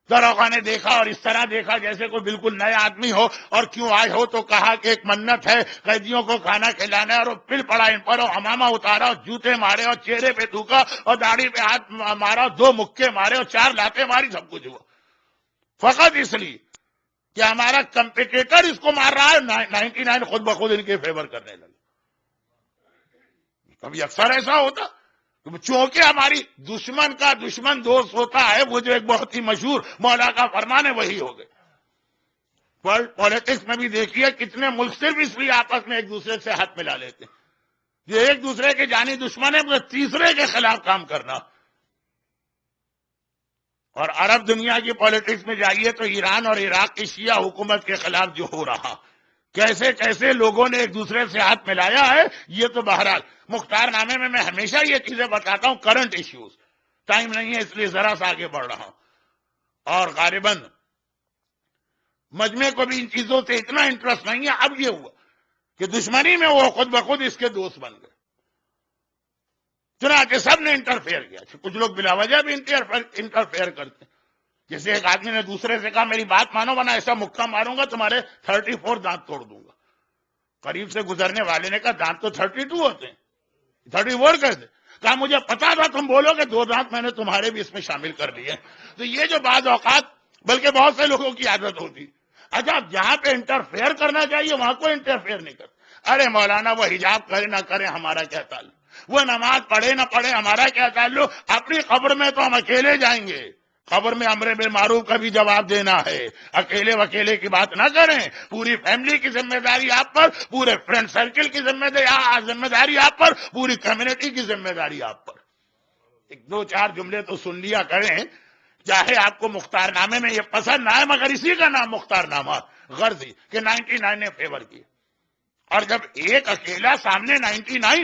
دروغہ نے دیکھا اور اس طرح دیکھا جیسے کوئی بالکل نیا آدمی ہو، اور کیوں آئے ہو تو کہا کہ ایک منت ہے قیدیوں کو کھانا کھلانا ہے، اور پھر پڑا ان پر، اور امامہ اتارا اور جوتے مارے اور چہرے پہ تھوکا اور داڑھی پہ ہاتھ مارا، 2 مکے مارے اور 4 لاتے ماری، سب کچھ ہوا فقط اس لیے کہ ہمارا کمپیٹیٹر اس کو مار رہا ہے، 99 خود بخود ان کے فیور کرنے لگے۔ کبھی اکثر ایسا ہوتا، چونکہ ہماری دشمن کا دشمن دوست ہوتا ہے، وہ جو ایک بہت ہی مشہور مولا کا فرمان ہے وہی ہو گئے۔ پالیٹکس میں بھی دیکھیے کتنے ملک صرف اس لیے آپس میں ایک دوسرے سے ہاتھ ملا لیتے ہیں، یہ ایک دوسرے کے جانی دشمن ہے، وہ تیسرے کے خلاف کام کرنا۔ اور عرب دنیا کی پالیٹکس میں جائیے تو ایران اور عراق کی شیعہ حکومت کے خلاف جو ہو رہا، کیسے کیسے لوگوں نے ایک دوسرے سے ہاتھ ملایا ہے، یہ تو بہرحال مختار نامے میں ہمیشہ یہ چیزیں بتاتا ہوں، کرنٹ ایشوز، ٹائم نہیں ہے اس لیے ذرا سا آگے بڑھ رہا ہوں۔ اور غالباً مجمع کو بھی ان چیزوں سے اتنا انٹرسٹ نہیں ہے۔ اب یہ ہوا کہ دشمنی میں وہ خود بخود اس کے دوست بن گئے، چنانچہ سب نے انٹرفیئر کیا۔ کچھ لوگ بلا وجہ بھی انٹرفیئر کرتے ہیں، جیسے ایک آدمی نے دوسرے سے کہا میری بات مانو ورنہ ایسا مکہ ماروں گا تمہارے 34 دانت توڑ دوں گا۔ قریب سے گزرنے والے نے کہا دانت تو 32 ہوتے ہیں، 34 کیسے؟ کہا مجھے پتا تھا تم بولو کہ 2 دانت میں نے تمہارے بھی اس میں شامل کر لیے۔ تو یہ جو بعض اوقات بلکہ بہت سے لوگوں کی عادت ہوتی، اچھا جہاں پہ انٹرفیئر کرنا چاہیے وہاں کوئی انٹرفیئر نہیں کرتا۔ ارے مولانا وہ حجاب کرے نہ کرے ہمارا کیا تعلق، وہ نماز پڑھے نہ پڑھے ہمارا کیا تعلق، اپنی قبر میں تو ہم اکیلے جائیں گے، قبر میں امر بالمعروف کا بھی جواب دینا ہے، اکیلے وکیلے کی بات نہ کریں، پوری فیملی کی ذمہ داری آپ پر، پورے فرینڈ سرکل کی ذمہ داری آپ پر، پوری کمیونٹی کی ذمہ داری آپ پر۔ 2-4 جملے تو سن لیا کریں، چاہے آپ کو مختار نامے میں یہ پسند نہ ہے، مگر اسی کا نام مختار نامہ غرضی کہ 99 نے فیور کی، اور جب ایک اکیلا سامنے 99،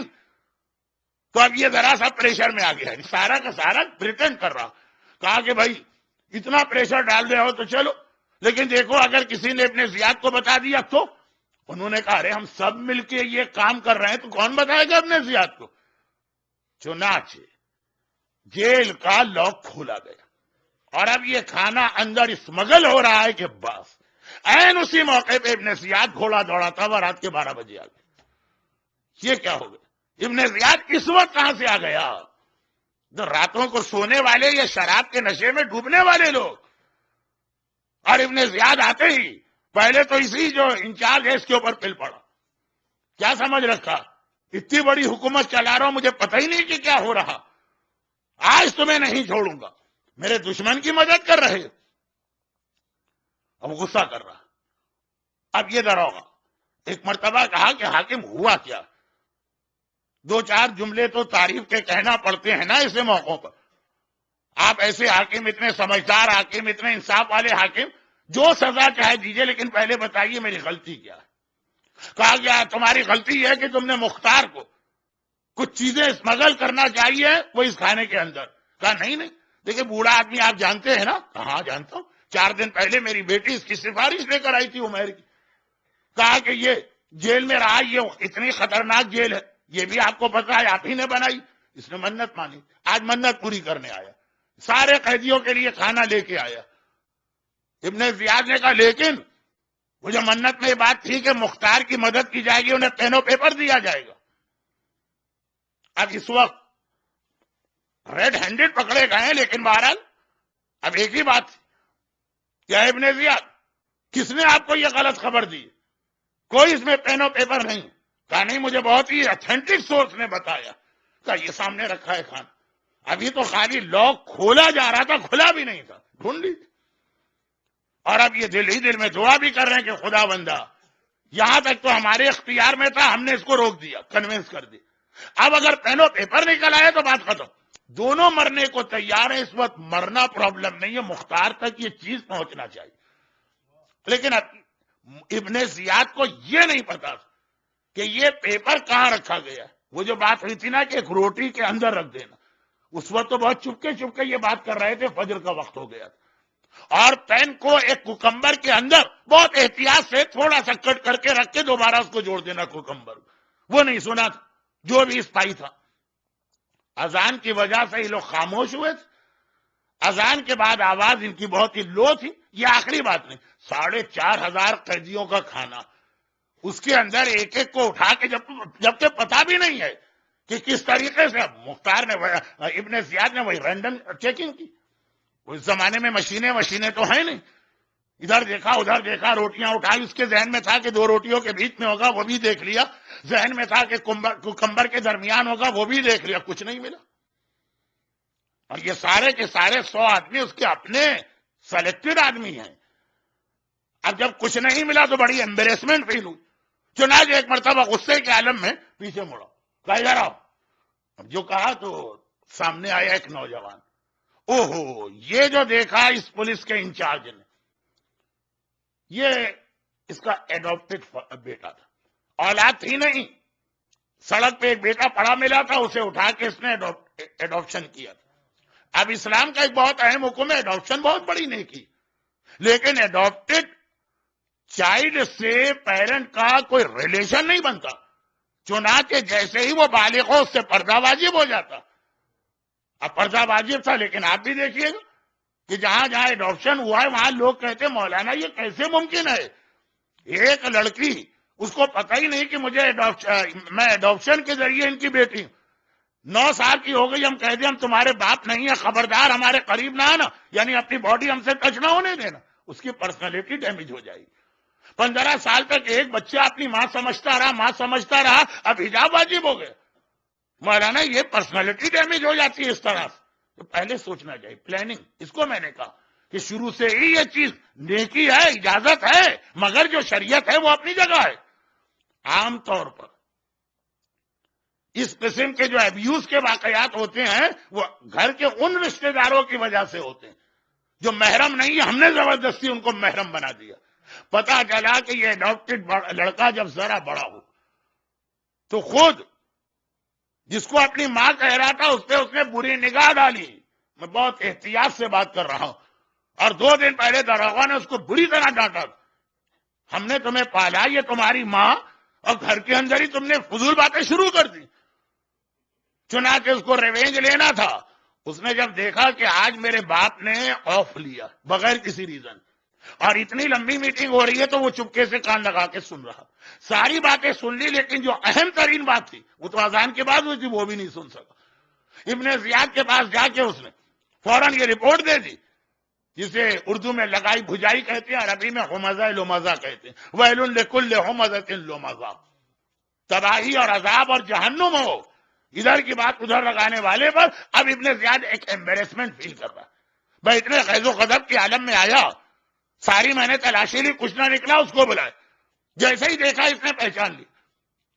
تو اب یہ ذرا سا پریشر میں آ گیا، سارا کا سارا پریٹینڈ کر رہا، کہا کہ بھائی اتنا پریشر ڈال رہے ہو تو چلو، لیکن دیکھو اگر کسی نے اپنے زیاد کو بتا دیا تو؟ انہوں نے کہا ارے ہم سب مل کے یہ کام کر رہے ہیں تو کون بتائے گا اپنے زیاد کو؟ چنانچہ جیل کا لاک کھولا گیا، اور اب یہ کھانا اندر اسمگل ہو رہا ہے کہ بس این اسی موقع پہ ابن زیاد گھوڑا دوڑا تھا، وہ رات کے 12 بجے آ گیا۔ یہ کیا ہو گیا؟ ابن زیاد اس وقت کہاں سے آ گیا؟ راتوں کو سونے والے یا شراب کے نشے میں ڈوبنے والے لوگ، اور ابن زیاد آتے ہی پہلے تو اسی جو انچارج ہے اس کے اوپر پل پڑا، کیا سمجھ رکھا اتنی بڑی حکومت چلا رہا ہوں مجھے پتہ ہی نہیں کہ کیا ہو رہا، آج تمہیں نہیں چھوڑوں گا، میرے دشمن کی مدد کر رہے۔ اب غصہ کر رہا۔ اب یہ دروغہ ایک مرتبہ کہا کہ حاکم ہوا کیا، 2-4 جملے تو تعریف کے کہنا پڑتے ہیں نا ایسے موقعوں پر۔ آپ ایسے حاکم، اتنے سمجھدار حاکم، اتنے انصاف والے حاکم، جو سزا چاہے دیجیے، لیکن پہلے بتائیے میری غلطی کیا ہے۔ کہا گیا تمہاری غلطی یہ ہے کہ تم نے مختار کو کچھ چیزیں اسمگل کرنا چاہیے وہ اس کھانے کے اندر۔ کہا نہیں، دیکھیں بوڑھا آدمی آپ جانتے ہیں نا؟ کہاں جانتا ہوں، 4 دن پہلے میری بیٹی اس کی سفارش لے کر آئی تھی عمیر کی۔ کہا کہ یہ جیل میں رہا، یہ اتنی خطرناک جیل ہے، یہ بھی آپ کو پتا ہے، آپ ہی نے بنائی۔ اس نے منت مانی، آج منت پوری کرنے آیا، سارے قیدیوں کے لیے کھانا لے کے آیا۔ ابن زیاد نے کہا لیکن وہ جو منت میں یہ بات تھی کہ مختار کی مدد کی جائے گی، انہیں پین و پیپر دیا جائے گا۔ اب اس وقت ریڈ ہینڈڈ پکڑے گئے ہیں، لیکن بہرحال اب ایک ہی بات، کیا ابن زیاد کس نے آپ کو یہ غلط خبر دی؟ کوئی اس میں پین و پیپر نہیں۔ کہا نہیں، مجھے بہت ہی اتھینٹک سورس نے بتایا۔ کہا یہ سامنے رکھا ہے کھانا، ابھی تو خالی لاک کھولا جا رہا تھا، کھلا بھی نہیں تھا، ڈھونڈ لی۔ اور اب یہ دل ہی دل میں دعا بھی کر رہے ہیں کہ خدا بندہ، یہاں تک تو ہمارے اختیار میں تھا، ہم نے اس کو روک دیا، کنوینس کر دی، اب اگر پین و پیپر نکل آئے تو بات ختم۔ دونوں مرنے کو تیار ہیں اس وقت، مرنا پرابلم نہیں ہے، مختار تک یہ چیز پہنچنا چاہیے۔ لیکن ابن زیاد کو یہ نہیں پتا کہ یہ پیپر کہاں رکھا گیا۔ وہ جو بات ہوئی تھی نا کہ ایک روٹی کے اندر رکھ دینا، اس وقت تو بہت چپکے چپکے یہ بات کر رہے تھے، فجر کا وقت ہو گیا تھا، اور پین کو ایک کوکمبر کے اندر بہت احتیاط سے تھوڑا سا کٹ کر کے رکھ کے دوبارہ اس کو جوڑ دینا کوکمبر، وہ نہیں سنا تھا جو بھی اسپائی تھا۔ اذان کی وجہ سے یہ لوگ خاموش ہوئے تھے، اذان کے بعد آواز ان کی بہت ہی لو تھی۔ یہ آخری بات نہیں، 4,500 قیدیوں کا کھانا، اس کے اندر ایک ایک کو اٹھا کے، جبکہ پتا بھی نہیں ہے کہ کس طریقے سے مختار نے، ابن زیاد نے وہی رینڈم چیکنگ کی۔ اس زمانے میں مشینیں تو ہیں نہیں، ادھر دیکھا ادھر دیکھا، روٹیاں اٹھائی، اس کے ذہن میں تھا کہ 2 روٹیوں کے بیچ میں ہوگا، وہ بھی دیکھ لیا، ذہن میں تھا کہ کمبر کے درمیان ہوگا، وہ بھی دیکھ لیا، کچھ نہیں ملا۔ اور یہ سارے کے سارے 100 آدمی اس کے اپنے سلیکٹڈ آدمی ہیں۔ اب جب کچھ نہیں ملا تو بڑی ایمبیریسمنٹ فیل ہوئی، چنانچہ ایک مرتبہ غصے کے عالم میں پیچھے مڑا، کہا ادھر آؤ۔ اب جو کہا تو سامنے آیا ایک نوجوان، اوہو، یہ جو دیکھا اس پولیس کے انچارج نے، یہ اس کا ایڈاپٹڈ بیٹا تھا، اولاد تھی نہیں، سڑک پہ ایک بیٹا پڑا ملا تھا، اسے اٹھا کے اس نے ایڈاپشن کیا تھا۔ اب اسلام کا ایک بہت اہم حکم ہے، ایڈاپشن بہت بڑی نیکی، لیکن ایڈاپٹڈ چائلڈ سے پیرنٹ کا کوئی ریلیشن نہیں بنتا، چنانچہ جیسے ہی وہ بالغ ہو اس سے پردہ واجب ہو جاتا۔ اب پردہ واجب تھا، لیکن آپ بھی دیکھیے گا کہ جہاں جہاں ایڈاپشن ہوا ہے وہاں لوگ کہتے ہیں مولانا یہ کیسے ممکن ہے؟ ایک لڑکی، اس کو پتہ ہی نہیں کہ میں ایڈاپشن کے ذریعے ان کی بیٹی ہوں، 9 سال کی ہو گئی، ہم کہہ دیں ہم تمہارے باپ نہیں ہیں، خبردار ہمارے قریب نہ آنا، یعنی اپنی باڈی ہم سے ٹچ نہ ہونے دینا، اس کی پرسنالٹی ڈیمیج ہو جائے گی۔ 15 سال تک ایک بچہ اپنی ماں سمجھتا رہا، اب حجاب واجب ہو گیا، مولانا یہ پرسنالٹی ڈیمیج ہو جاتی ہے اس طرح سے۔ تو پہلے سوچنا چاہیے، پلاننگ، اس کو میں نے کہا کہ شروع سے ہی یہ چیز نیکی ہے، اجازت ہے، مگر جو شریعت ہے وہ اپنی جگہ ہے۔ عام طور پر اس قسم کے جو ابیوز کے واقعات ہوتے ہیں وہ گھر کے ان رشتہ داروں کی وجہ سے ہوتے ہیں جو محرم نہیں، ہم نے زبردستی ان کو محرم بنا دیا۔ پتا چلا کہ یہ ایڈاپٹڈ لڑکا جب ذرا بڑا ہو تو خود جس کو اپنی ماں کہہ رہا تھا اس نے بری نگاہ ڈالی۔ میں بہت احتیاط سے بات کر رہا ہوں، اور 2 دن پہلے داروغہ نے اس کو بری طرح ڈانٹا، ہم نے تمہیں پالا، یہ تمہاری ماں، اور گھر کے اندر ہی تم نے فضول باتیں شروع کر دی۔ چنانچہ اس کو ریونج لینا تھا، اس نے جب دیکھا کہ آج میرے باپ نے آف لیا بغیر کسی ریزن، اور اتنی لمبی میٹنگ ہو رہی ہے تو وہ چپکے سے کان لگا کے سن رہا، ساری باتیں سن لی، لیکن جو اہم ترین بات تھی وہ تو اذان کے بعد ہوئی تھی، وہ بھی نہیں سن سکا۔ ابن زیاد کے پاس جا کے اس نے فوراً یہ رپورٹ دے دی، جسے اردو میں لگائی بھجائی کہتے ہیں، عربی میں ہمزہ لمزہ کہتے ہیں، ویل لکل ہمزۃ لمزہ، تباہی اور عذاب اور جہنم ہو ادھر کی بات ادھر لگانے والے پر۔ اب ابن زیاد ایک ایمبیرسمنٹ فیل کر رہا، بھائی اتنے غیظ و غضب کے عالم میں آیا، ساری میں نے تلاشی لی، کچھ نہ نکلا، اس کو بلائے، جیسے ہی دیکھا اس نے پہچان لی،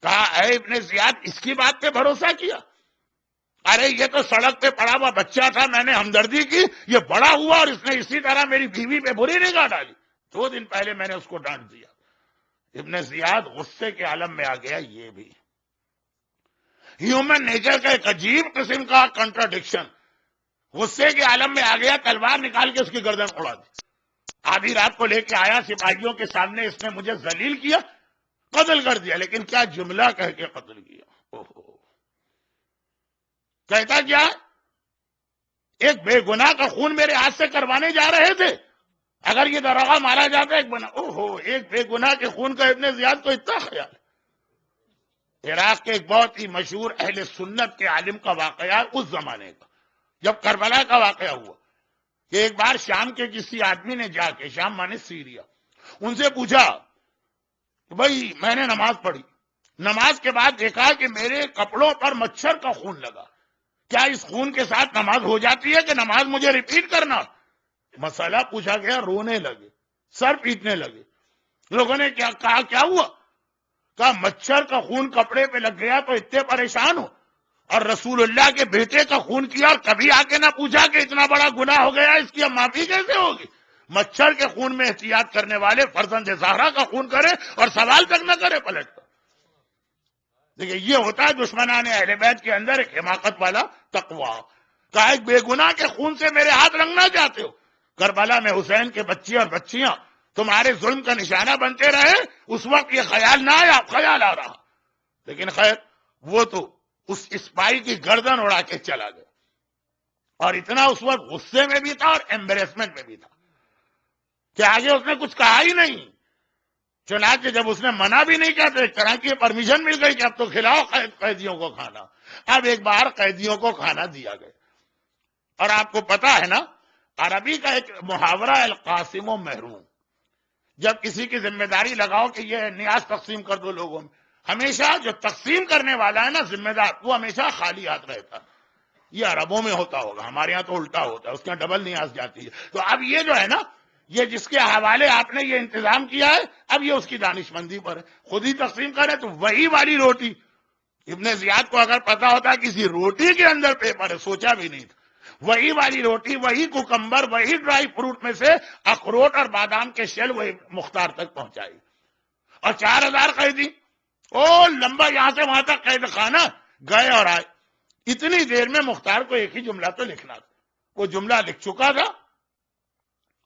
کہا اے ابن زیاد، اس کی بات پہ بھروسہ کیا؟ ارے یہ تو سڑک پہ پڑا ہوا بچہ تھا، میں نے ہمدردی کی، یہ بڑا ہوا اور اس نے اسی طرح میری بیوی پہ بری نگاہ ڈالی. 2 دن پہلے میں نے اس کو ڈانٹ دیا. ابن زیاد غصے کے عالم میں آ گیا. یہ بھی ہیومن نیچر کا ایک عجیب قسم کا کنٹراڈکشن. غصے کے عالم میں آ گیا، تلوار نکال کے اس کی گردن اڑا دی. آدھی رات کو لے کے آیا، سپاہیوں کے سامنے اس نے مجھے ذلیل کیا، قتل کر دیا. لیکن کیا جملہ کہہ کے قتل کیا. کہتا کیا، ایک بے گناہ کا خون میرے ہاتھ سے کروانے جا رہے تھے، اگر یہ دروغہ مارا جاتا ایک بے گناہ کے خون کا ابن زیاد کو اتنا خیال. عراق کے ایک بہت ہی مشہور اہل سنت کے عالم کا واقعہ اس زمانے کا، جب کربلا کا واقعہ ہوا، کہ ایک بار شام کے کسی آدمی نے جا کے، شام مانے سیریا، ان سے پوچھا کہ بھائی میں نے نماز پڑھی، نماز کے بعد دیکھا کہ میرے کپڑوں پر مچھر کا خون لگا، کیا اس خون کے ساتھ نماز ہو جاتی ہے کہ نماز مجھے ریپیٹ کرنا؟ مسئلہ پوچھا گیا، رونے لگے، سر پیٹنے لگے. لوگوں نے کیا کہا، کیا ہوا؟ کہا مچھر کا خون کپڑے پہ لگ گیا تو اتنے پریشان ہو، اور رسول اللہ کے بیٹے کا خون کیا اور کبھی آ کے نہ پوچھا کہ اتنا بڑا گناہ ہو گیا، اس کی اب معافی کیسے ہوگی؟ مچھر کے خون میں احتیاط کرنے والے فرزند زہرا کا خون کرے اور سوال تک نہ کرے پلٹ کر. دیکھیں یہ ہوتا ہے دشمنان اہل بیت کے اندر ایک حماقت والا تقوی. کہا ایک بے گناہ کے خون سے میرے ہاتھ رنگنا چاہتے ہو؟ کربلا میں حسین کے بچے اور بچیاں تمہارے ظلم کا نشانہ بنتے رہے، اس وقت یہ خیال نہ آیا، خیال آ رہا. لیکن خیر وہ تو اس اسپائی کی گردن اڑا کے چلا گیا، اور اتنا اس وقت غصے میں بھی تھا اور ایمبریسمنٹ میں بھی تھا کہ آگے اس نے کچھ کہا ہی نہیں. چنانچہ جب اس نے منع بھی نہیں کیا تو ایک طرح کی پرمیشن مل گئی کہ اب تو کھلاؤ قیدیوں کو کھانا. اب ایک بار قیدیوں کو کھانا دیا گیا. اور آپ کو پتا ہے نا، عربی کا ایک محاورہ القاسم و محروم، جب کسی کی ذمہ داری لگاؤ کہ یہ نیاز تقسیم کر دو لوگوں میں، ہمیشہ جو تقسیم کرنے والا ہے نا ذمہ دار، وہ ہمیشہ خالی ہاتھ رہتا. یہ عربوں میں ہوتا ہوگا، ہمارے ہاں تو الٹا ہوتا ہے، اس کے یہاں ڈبل نیاز جاتی ہے. تو اب یہ جو ہے نا، یہ جس کے حوالے آپ نے یہ انتظام کیا ہے، اب یہ اس کی دانش مندی پر ہے، خود ہی تقسیم کرے. تو وہی والی روٹی ابن زیاد کو اگر پتا ہوتا کسی روٹی کے اندر پیپر ہے، سوچا بھی نہیں تھا. وہی والی روٹی، وہی کوکمبر، وہی ڈرائی فروٹ میں سے اخروٹ اور بادام کے شیل وہی مختار تک پہنچائی. اور 4000 قیدی، لمبا یہاں سے وہاں تک قید خانہ گئے اور آئے. اتنی دیر میں مختار کو ایک ہی جملہ تو لکھنا تھا، وہ جملہ لکھ چکا تھا.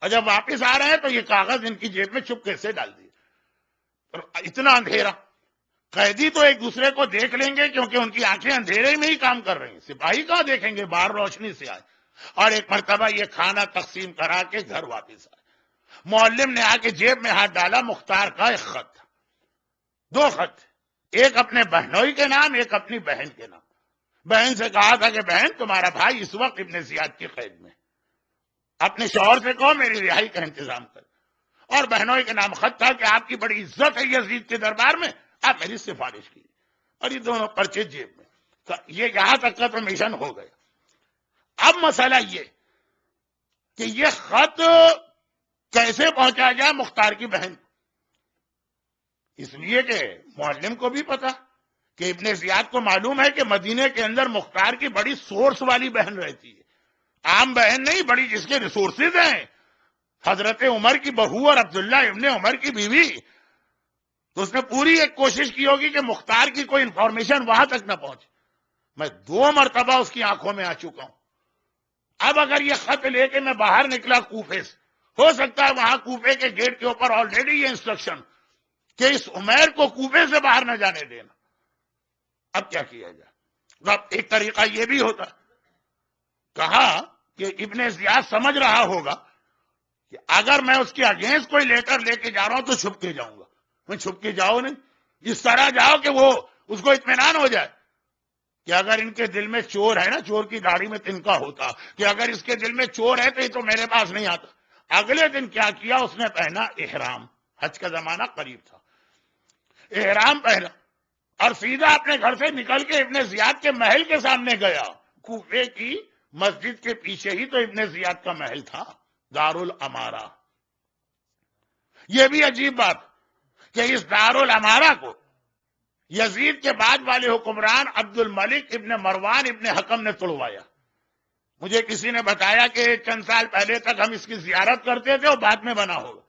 اور جب واپس آ رہے ہیں تو یہ کاغذ ان کی جیب میں چپکے سے ڈال دیے. اتنا اندھیرا، قیدی تو ایک دوسرے کو دیکھ لیں گے کیونکہ ان کی آنکھیں اندھیرے میں ہی کام کر رہی ہیں، سپاہی کہاں دیکھیں گے، باہر روشنی سے آئے. اور ایک مرتبہ یہ کھانا تقسیم کرا کے گھر واپس آئے. معلم نے آ کے جیب میں ہاتھ ڈالا، مختار کا ایک خط تھا، 2 خط، ایک اپنے بہنوئی کے نام، ایک اپنی بہن کے نام. بہن سے کہا تھا کہ بہن تمہارا بھائی اس وقت ابن زیاد کی قید میں، اپنے شوہر سے کہو میری رہائی کا انتظام کر. اور بہنوئی کے نام خط تھا کہ آپ کی بڑی عزت ہے یزید کے دربار میں، آپ میری سفارش کی. اور یہ دونوں پرچے جیب میں. یہ یہاں تک کا تو مشن ہو گیا. اب مسئلہ یہ کہ یہ خط کیسے پہنچا جائے مختار کی بہن کو. اس لیے کہ معلم کو بھی پتا کہ ابن زیاد کو معلوم ہے کہ مدینے کے اندر مختار کی بڑی سورس والی بہن رہتی ہے، عام بہن نہیں، بڑی جس کے ریسورسز ہیں، حضرت عمر کی بہو اور عبداللہ ابن عمر کی بیوی. تو اس نے پوری ایک کوشش کی ہوگی کہ مختار کی کوئی انفارمیشن وہاں تک نہ پہنچے. میں 2 مرتبہ اس کی آنکھوں میں آ چکا ہوں. اب اگر یہ خط لے کے میں باہر نکلا کوفے سے، ہو سکتا ہے وہاں کوفے کے گیٹ کے اوپر آلریڈی یہ انسٹرکشن کہ اس عمیر کو کوفے سے باہر نہ جانے دینا. اب کیا کیا جائے؟ اب ایک طریقہ یہ بھی ہوتا، کہا کہ ابن زیاد سمجھ رہا ہوگا کہ اگر میں اس کے اگینسٹ کوئی لیٹر لے کے جا رہا ہوں تو چھپ کے جاؤں گا. میں چھپ کے جاؤ نہیں، اس طرح جاؤ کہ وہ اس کو اطمینان ہو جائے کہ اگر ان کے دل میں چور ہے نا، چور کی داڑھی میں تنکا ہوتا، کہ اگر اس کے دل میں چور ہے تو یہ تو میرے پاس نہیں آتا. اگلے دن کیا کیا، اس نے پہنا احرام، حج کا زمانہ قریب تھا، احرام پہنا اور سیدھا اپنے گھر سے نکل کے ابن زیاد کے محل کے سامنے گیا. کوفے کی مسجد کے پیچھے ہی تو ابن زیاد کا محل تھا، دارالامارہ. یہ بھی عجیب بات کہ اس دارالامارہ کو یزید کے بعد والے حکمران عبد الملک ابن مروان ابن حکم نے توڑوایا. مجھے کسی نے بتایا کہ چند سال پہلے تک ہم اس کی زیارت کرتے تھے اور بعد میں بنا ہوگا.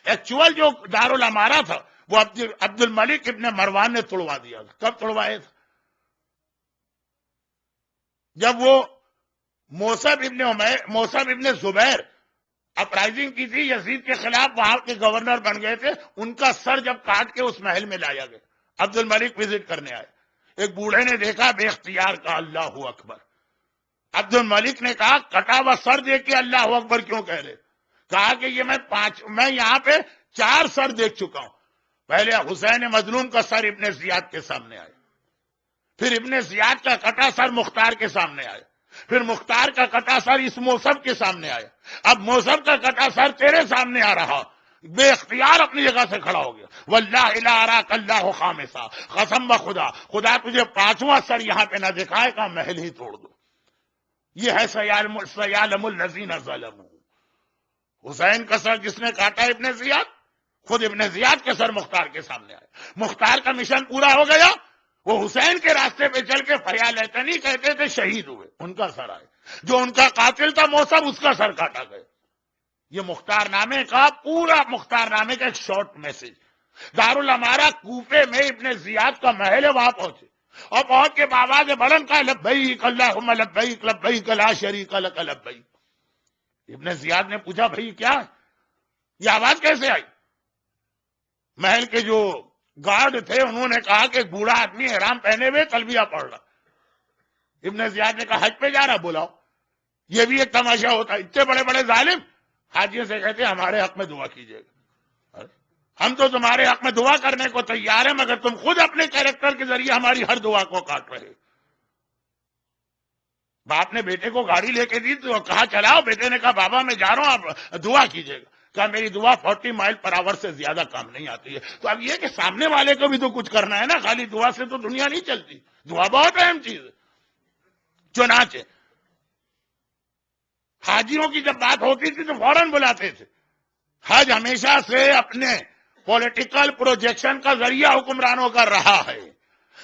ایکچوئل جو دارالامارہ تھا وہ عبد الملک ابن مروان نے توڑوا دیا تھا. کب توڑوائے تھے؟ جب وہ موسب ابن زبیر اپرائزنگ کی تھی یزید کے خلاف، وہاں کے گورنر بن گئے تھے. ان کا سر جب کاٹ کے اس محل میں لایا گیا، عبد الملک وزٹ کرنے آئے. ایک بوڑھے نے دیکھا، بے اختیار کہا اللہ اکبر. عبد الملک نے کہا کٹا ہوا سر دیکھ کے اللہ اکبر کیوں کہہ رہے؟ کہا کہ یہ میں یہاں پہ 4 سر دیکھ چکا ہوں. پہلے حسین مظلوم کا سر ابن زیاد کے سامنے آیا، پھر ابن زیاد کا کٹا سر مختار کے سامنے آیا، پھر مختار کا کٹا سر اس موسب کے سامنے آیا، اب موسب کا کٹا سر تیرے سامنے آ رہا. بے اختیار اپنی جگہ سے کھڑا ہو گیا. واللہ الا اراک اللہ خامسا، قسم بخدا خدا تجھے 5واں سر یہاں پہ نہ دکھائے گا، محل ہی توڑ دو. یہ ہے سیعلم الذین ظلموا. حسین کا سر جس نے کاٹا ابن زیاد، خود ابن زیاد کے سر مختار کے سامنے آئے. مختار کا مشن پورا ہو گیا، وہ حسین کے راستے پہ چل کے فیالتنی کہتے تھے، شہید ہوئے. ان کا سر آئے. جو ان کا قاتل تھا موسب، اس کا سر کاٹا گیا. یہ مختار نامے کا پورا مختار نامے کا ایک شارٹ میسج. دارالامارہ کوفے میں ابن زیاد کا محل ہے، وہاں پہنچے اور پہنچ کے بآواز بلند کہا لبیک اللہم لبیک لبیک لا شریک لک لبیک. ابن زیاد نے پوچھا بھائی کیا ہے؟ یہ آواز کیسے آئی؟ محل کے جو گارڈ تھے انہوں نے کہا کہ ایک بوڑھا آدمی احرام پہنے ہوئے تلبیہ پڑھ رہا. ابن زیاد نے کہا حج پہ جا رہا، بلاؤ. یہ بھی ایک تماشا ہوتا ہے. اتنے بڑے بڑے ظالم حاجیوں سے کہتے ہیں ہمارے حق میں دعا کیجیے گا. ہم تو تمہارے حق میں دعا کرنے کو تیار ہیں، مگر تم خود اپنے کیریکٹر کے ذریعے ہماری ہر دعا کو کاٹ رہے. باپ نے بیٹے کو گاڑی لے کے دی تو کہا چلاؤ. بیٹے نے کہا بابا میں جا رہا ہوں، آپ دعا کیجیے گا. کہا میری دعا 40 مائل پر آور سے زیادہ کام نہیں آتی ہے. تو اب یہ کہ سامنے والے کو بھی تو کچھ کرنا ہے نا، خالی دعا سے تو دنیا نہیں چلتی. دعا بہت اہم چیز ہے. چنانچہ حاجیوں کی جب بات ہوتی تھی تو فوراً بلاتے تھے. حج ہمیشہ سے اپنے پولیٹیکل پروجیکشن کا ذریعہ حکمرانوں کا رہا ہے،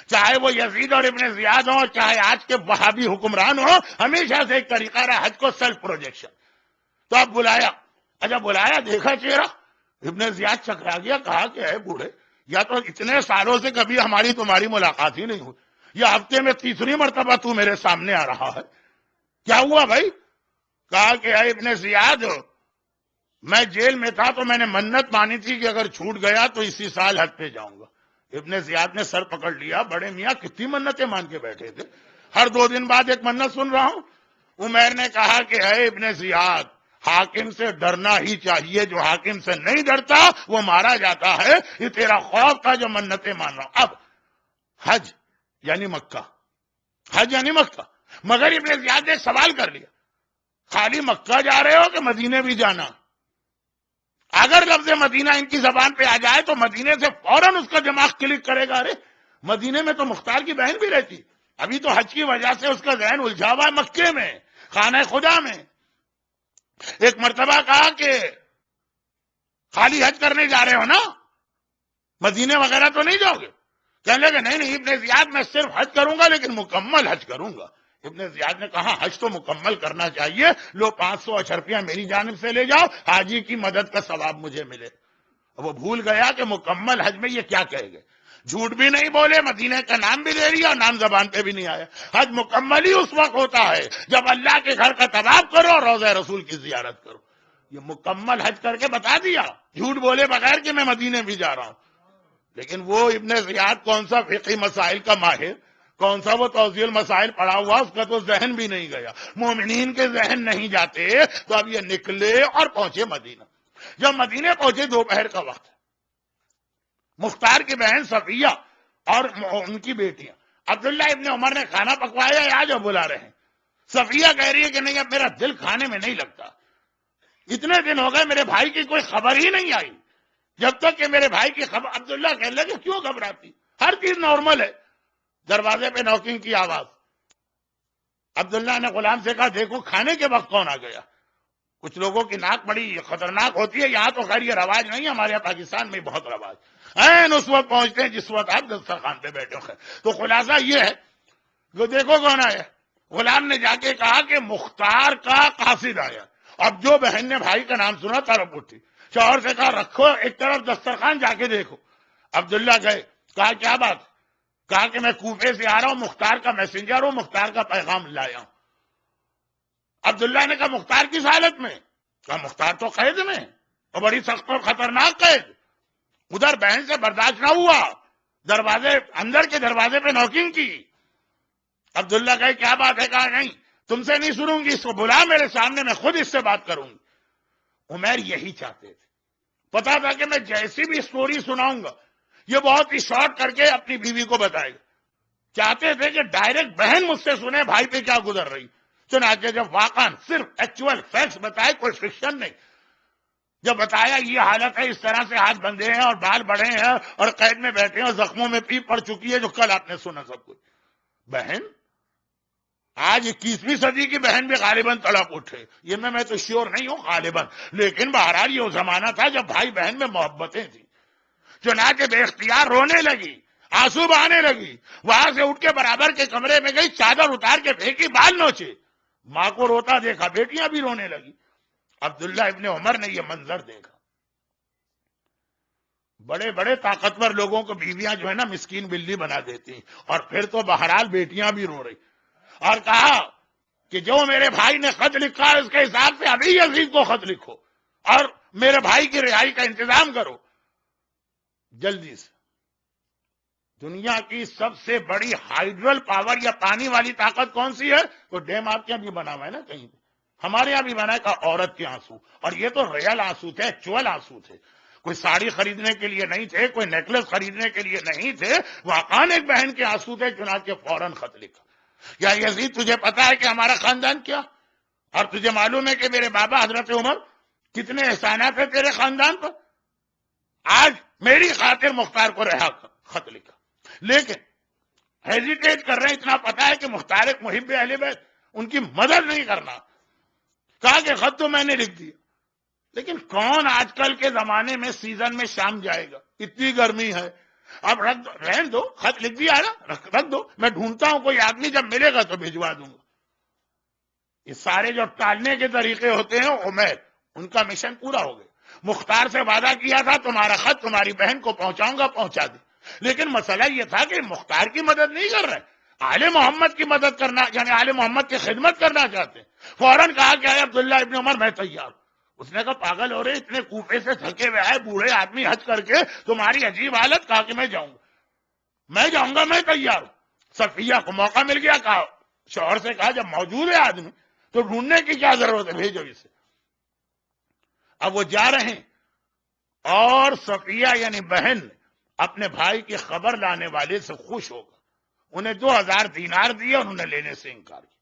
چاہے وہ یزید اور ابن زیاد ہوں، چاہے آج کے وہابی حکمران ہوں. ہمیشہ سے ایک طریقہ رہا حج کو سیلف پروجیکشن. تو اب بلایا. اچھا بلایا، دیکھا چہرہ، ابن زیاد چکرا گیا. کہا کہ اے بوڑھے، یا تو اتنے سالوں سے کبھی ہماری تمہاری ملاقات ہی نہیں ہوئی، یا ہفتے میں 3 مرتبہ تو میرے سامنے آ رہا ہے. کیا ہوا بھائی؟ کہا کہ اے ابن زیاد، میں جیل میں تھا تو میں نے منت مانی تھی کہ اگر چھوٹ گیا تو اسی سال حج پہ جاؤں گا. ابن زیاد نے سر پکڑ لیا. بڑے میاں کتنی منتیں مان کے بیٹھے تھے، ہر 2 دن بعد ایک منت سن رہا ہوں. عمیر نے کہا کہ اے ابن زیاد، حاکم سے ڈرنا ہی چاہیے، جو حاکم سے نہیں ڈرتا وہ مارا جاتا ہے. یہ تیرا خوف تھا جو منتیں مان رہا ہوں. اب حج یعنی مکہ، حج یعنی مکہ. مگر ابن زیاد نے ایک سوال کر لیا، خالی مکہ جا رہے ہو کہ مدینے بھی جانا؟ اگر لفظ مدینہ ان کی زبان پہ آ جائے تو مدینے سے فوراً اس کا دماغ کلک کرے گا، ارے مدینے میں تو مختار کی بہن بھی رہتی، ابھی تو حج کی وجہ سے اس کا ذہن الجھا ہوا ہے مکے میں، خانہ خدا میں. ایک مرتبہ کہا کہ خالی حج کرنے جا رہے ہو نا، مدینے وغیرہ تو نہیں جاؤ گے؟ کہنے لگے نہیں ابن زیاد، میں صرف حج کروں گا لیکن مکمل حج کروں گا. ابن زیاد نے کہا حج تو مکمل کرنا چاہیے، لو 500 اشرفیہ میری جانب سے لے جاؤ، حاجی کی مدد کا ثواب مجھے ملے. وہ بھول گیا کہ مکمل حج میں یہ کیا کہے گے. جھوٹ بھی نہیں بولے، مدینے کا نام بھی لے لیا اور نام زبان پہ بھی نہیں آیا. حج مکمل ہی اس وقت ہوتا ہے جب اللہ کے گھر کا طواف کرو اور روضہ رسول کی زیارت کرو. یہ مکمل حج کر کے بتا دیا، جھوٹ بولے بغیر کہ میں مدینے بھی جا رہا ہوں. لیکن وہ ابن زیاد کون سا فقہی مسائل کا ماہر، کون سا وہ توضیح المسائل پڑھا ہوا، اس کا تو ذہن بھی نہیں گیا. مومنین کے ذہن نہیں جاتے. تو اب یہ نکلے اور پہنچے مدینہ. جب مدینے پہنچے دوپہر کا وقت، مختار کی بہن صفیہ اور ان کی بیٹیاں عبداللہ ابن عمر نے کھانا پکوایا، آج اب بلا رہے ہیں. صفیہ کہہ رہی ہے کہ نہیں اب میرا دل کھانے میں نہیں لگتا، اتنے دن ہو گئے میرے بھائی کی کوئی خبر ہی نہیں آئی. جب تک کہ میرے بھائی کی خبر. عبداللہ کہنے لگے کیوں گھبراتی، ہر چیز نارمل ہے. دروازے پہ نوکنگ کی آواز. عبداللہ نے غلام سے کہا دیکھو کھانے کے وقت کون آ گیا. کچھ لوگوں کی ناک بڑی خطرناک ہوتی ہے، یہاں تو خیر یہ رواج نہیں، ہمارے یہاں پاکستان میں بہت رواج. این اس وقت پہنچتے ہیں جس وقت آپ دسترخوان پہ بیٹھے ہو. تو خلاصہ یہ ہے کہ دیکھو کون آیا. غلام نے جا کے کہا کہ مختار کا قاصد آیا. اب جو بہن نے بھائی کا نام سنا طرف اٹھی, شوہر سے کہا رکھو ایک طرف دسترخوان, جا کے دیکھو. عبداللہ گئے, کہا کیا بات؟ کہا کہ میں کوفے سے آ رہا ہوں, مختار کا میسنجر ہوں, مختار کا پیغام لایا ہوں. عبداللہ نے کہا مختار کس حالت میں؟ کہا مختار تو قید میں, اور بڑی سخت اور خطرناک قید. ادھر بہن سے برداشت نہ ہوا, دروازے اندر کے دروازے پہ نوکنگ کی. عبداللہ کہے کیا بات ہے؟ کہا نہیں تم سے نہیں سنوں گی, اس کو بلا میرے سامنے, میں خود اس سے بات کروں گی. عمیر یہی چاہتے تھے, پتا تھا کہ میں جیسی بھی سٹوری سناؤں گا یہ بہت ہی شارٹ کر کے اپنی بیوی کو بتائے گا. چاہتے تھے کہ ڈائریکٹ بہن مجھ سے سنے بھائی پہ کیا گزر رہی. چنانچہ جب واقعا صرف ایکچوئل فیکٹس بتائے, کوئی فکشن نہیں, جب بتایا یہ حالت ہے, اس طرح سے ہاتھ بندھے ہیں اور بال بڑھے ہیں اور قید میں بیٹھے ہیں اور زخموں میں پیپ پڑ چکی ہے, جو کل آپ نے سنا سب کچھ. بہن آج 21ویں صدی کی بہن بھی غالباً تڑپ اٹھے, یہ میں تو شیور نہیں ہوں غالباً, لیکن بہرحال یہ وہ زمانہ تھا جب بھائی بہن میں محبتیں تھیں. چنانچہ بے اختیار رونے لگی, آنسو بہانے لگی, وہاں سے اٹھ کے برابر کے کمرے میں گئی, چادر اتار کے پھینکی, بال نوچے. ماں کو روتا دیکھا, بیٹیاں بھی رونے لگی. عبداللہ ابن عمر نے یہ منظر دیکھا. بڑے بڑے طاقتور لوگوں کو بیویاں جو ہے نا مسکین بلی بنا دیتی ہیں, اور پھر تو بہرحال بیٹیاں بھی رو رہی, اور کہا کہ جو میرے بھائی نے خط لکھا ہے اس کے حساب سے ابھی یزید کو خط لکھو اور میرے بھائی کی رہائی کا انتظام کرو جلدی سے. دنیا کی سب سے بڑی ہائیڈرل پاور یا پانی والی طاقت کون سی ہے؟ وہ ڈیم آپ کے یہاں بھی بنا ہوا ہے نا, کہیں پہ ہمارے یہاں بھی بنا ہے, عورت کے آنسو. اور یہ تو ریئل آنسو تھے, ایکچوئل آنسو تھے, کوئی ساڑی خریدنے کے لیے نہیں تھے, کوئی نیکلس خریدنے کے لیے نہیں تھے, واقعا ایک بہن کے آنسو تھے. چنانچہ فوراً خط لکھا, یا یزید تجھے پتا ہے کہ ہمارا خاندان کیا, اور تجھے معلوم ہے کہ میرے بابا حضرت عمر کتنے احسانات ہیں تیرے خاندان پر, آج میری خاطر مختار کو رہا کر. خط لکھا, لیکن ہیزیٹیٹ کر رہے ہیں, اتنا پتا ہے کہ مختار ایک محب اہل بیت, ان کی مدد نہیں کرنا. کہا کہ خط تو میں نے لکھ دیا, لیکن کون آج کل کے زمانے میں سیزن میں شام جائے گا, اتنی گرمی ہے, اب رکھ دو, رہن دو, خط لکھ دیا نا, رکھ دو, میں ڈھونڈتا ہوں کوئی آدمی, جب ملے گا تو بھجوا دوں گا. یہ سارے جو ٹالنے کے طریقے ہوتے ہیں عمیر, ان کا مشن پورا ہو گیا. مختار سے وعدہ کیا تھا تمہارا خط تمہاری بہن کو پہنچاؤں گا, پہنچا دی, لیکن مسئلہ یہ تھا کہ مختار کی مدد نہیں کر رہے, آل محمد کی مدد کرنا, یعنی آل محمد کی خدمت کرنا چاہتے ہیں. فوراً کہا کہ اے عبداللہ ابن عمر میں تیار. اس نے کہا پاگل ہو رہے, اتنے کوفے سے تھکے ہوئے آئے بوڑھے آدمی حج کر کے, تمہاری عجیب حالت. کہا کہ میں جاؤں گا, میں تیار ہوں. صفیہ کو موقع مل گیا, کہا شوہر سے کہا جب موجود ہے آدمی تو ڈھونڈنے کی کیا ضرورت ہے, بھیجو اسے. اب وہ جا رہے ہیں, اور صفیہ یعنی بہن اپنے بھائی کی خبر لانے والے سے خوش ہوگا, انہیں 2000 دینار دیے, انہوں نے لینے سے انکار کیا.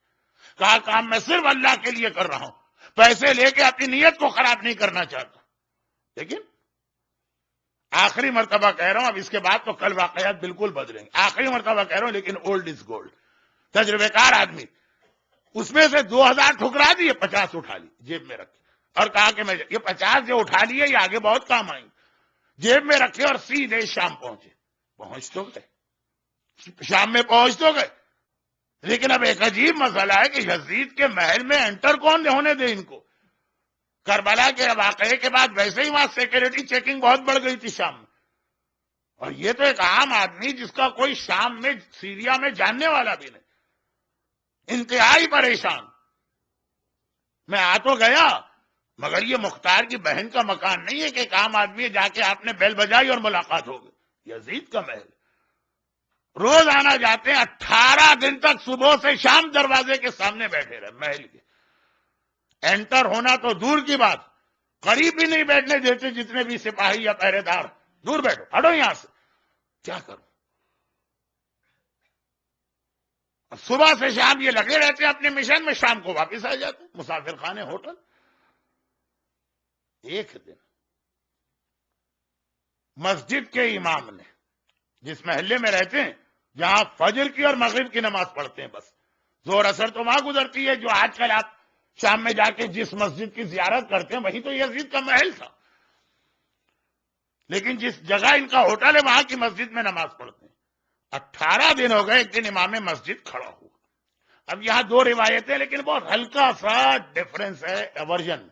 کہا کام میں صرف اللہ کے لیے کر رہا ہوں, پیسے لے کے اپنی نیت کو خراب نہیں کرنا چاہتا. لیکن آخری مرتبہ کہہ رہا ہوں, اب اس کے بعد تو کل واقعات بالکل بدلیں گے, آخری مرتبہ کہہ رہا ہوں, لیکن اولڈ از گولڈ, تجربے کار آدمی. اس میں سے 2000 ٹھکرا دیے, 50 اٹھا لی جیب میں رکھے, اور کہا کہ میں یہ 50 جو اٹھا لیے یہ آگے بہت کام آئیں. جیب میں رکھے اور سیدھے شام پہنچے. پہنچ تو گئے, شام میں پہنچ تو گئے, لیکن اب ایک عجیب مسئلہ ہے کہ یزید کے محل میں انٹر کون ہونے دے ان کو. کربلا کے واقعے کے بعد ویسے ہی وہاں سیکورٹی چیکنگ بہت بڑھ گئی تھی شام میں, اور یہ تو ایک عام آدمی جس کا کوئی شام میں سیریا میں جاننے والا بھی نہیں, انتہائی پریشان. میں آ تو گیا, مگر یہ مختار کی بہن کا مکان نہیں ہے کہ ایک عام آدمی جا کے آپ نے بیل بجائی اور ملاقات ہو گئی. یزید کا محل, روز آنا جاتے ہیں, 18 دن تک صبح سے شام دروازے کے سامنے بیٹھے رہے محل کے. انٹر ہونا تو دور کی بات, قریب بھی نہیں بیٹھنے دیتے جتنے بھی سپاہی یا پہرے دار, دور بیٹھو, ہٹو یہاں سے. کیا کروں, صبح سے شام یہ لگے رہتے ہیں اپنے مشن میں, شام کو واپس آ جاتے ہیں مسافر خانے ہوٹل. ایک دن مسجد کے امام نے, جس محلے میں رہتے ہیں جہاں فجر کی اور مغرب کی نماز پڑھتے ہیں, بس زور اثر تو وہاں گزرتی ہے, جو آج کل آپ شام میں جا کے جس مسجد کی زیارت کرتے ہیں وہی تو یزید کا محل تھا. لیکن جس جگہ ان کا ہوٹل ہے وہاں کی مسجد میں نماز پڑھتے ہیں. 18 دن ہو گئے، ایک دن امام مسجد کھڑا ہوا. اب یہاں دو روایتیں لیکن بہت ہلکا سا ڈفرنس ہے ورژن.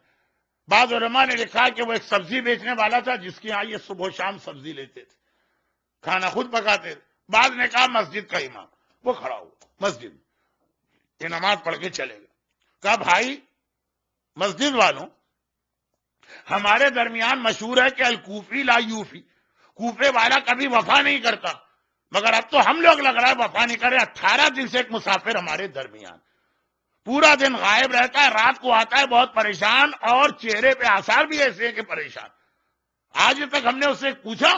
بعض علماء نے لکھا کہ وہ ایک سبزی بیچنے والا تھا جس کے یہاں یہ صبح و شام سبزی لیتے تھے، کھانا خود پکاتے تھے. بعض نے کہا مسجد کا امام، وہ کھڑا ہوا مسجد میں، یہ نماز پڑھ کے چلے گا. کہا بھائی مسجد والوں، ہمارے درمیان مشہور ہے کہ الکوفی لا یوفی، کوفے والا کبھی وفا نہیں کرتا، مگر اب تو ہم لوگ لگ رہا ہے وفا نہیں کرے. 18 دن سے ایک مسافر ہمارے درمیان، پورا دن غائب رہتا ہے، رات کو آتا ہے بہت پریشان، اور چہرے پہ آثار بھی ایسے ہیں کہ پریشان. آج تک ہم نے اس سے پوچھا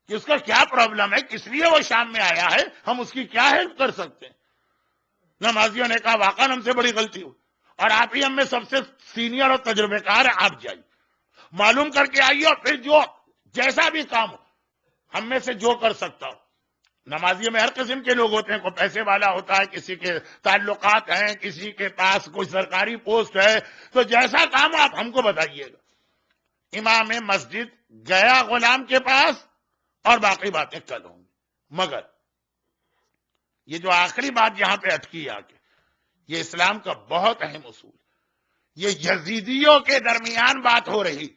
کہ اس کا کیا پرابلم ہے، کس لیے وہ شام میں آیا ہے، ہم اس کی کیا ہیلپ کر سکتے ہیں. نمازیوں نے کہا واقعا ہم سے بڑی غلطی ہوئی، اور آپ ہی ہم میں سب سے سینئر اور تجربے کار ہیں، آپ جائیے معلوم کر کے آئیے، اور پھر جو جیسا بھی کام ہو ہم میں سے جو کر سکتا ہو. نمازیوں میں ہر قسم کے لوگ ہوتے ہیں، کوئی پیسے والا ہوتا ہے، کسی کے تعلقات ہیں، کسی کے پاس کوئی سرکاری پوسٹ ہے، تو جیسا کام ہو آپ ہم کو بتائیے گا. امام مسجد گیا غلام کے پاس، اور باقی باتیں کل ہوں گی. مگر یہ جو آخری بات یہاں پہ اٹکی آ کے، یہ اسلام کا بہت اہم اصول، یہ یزیدیوں کے درمیان بات ہو رہی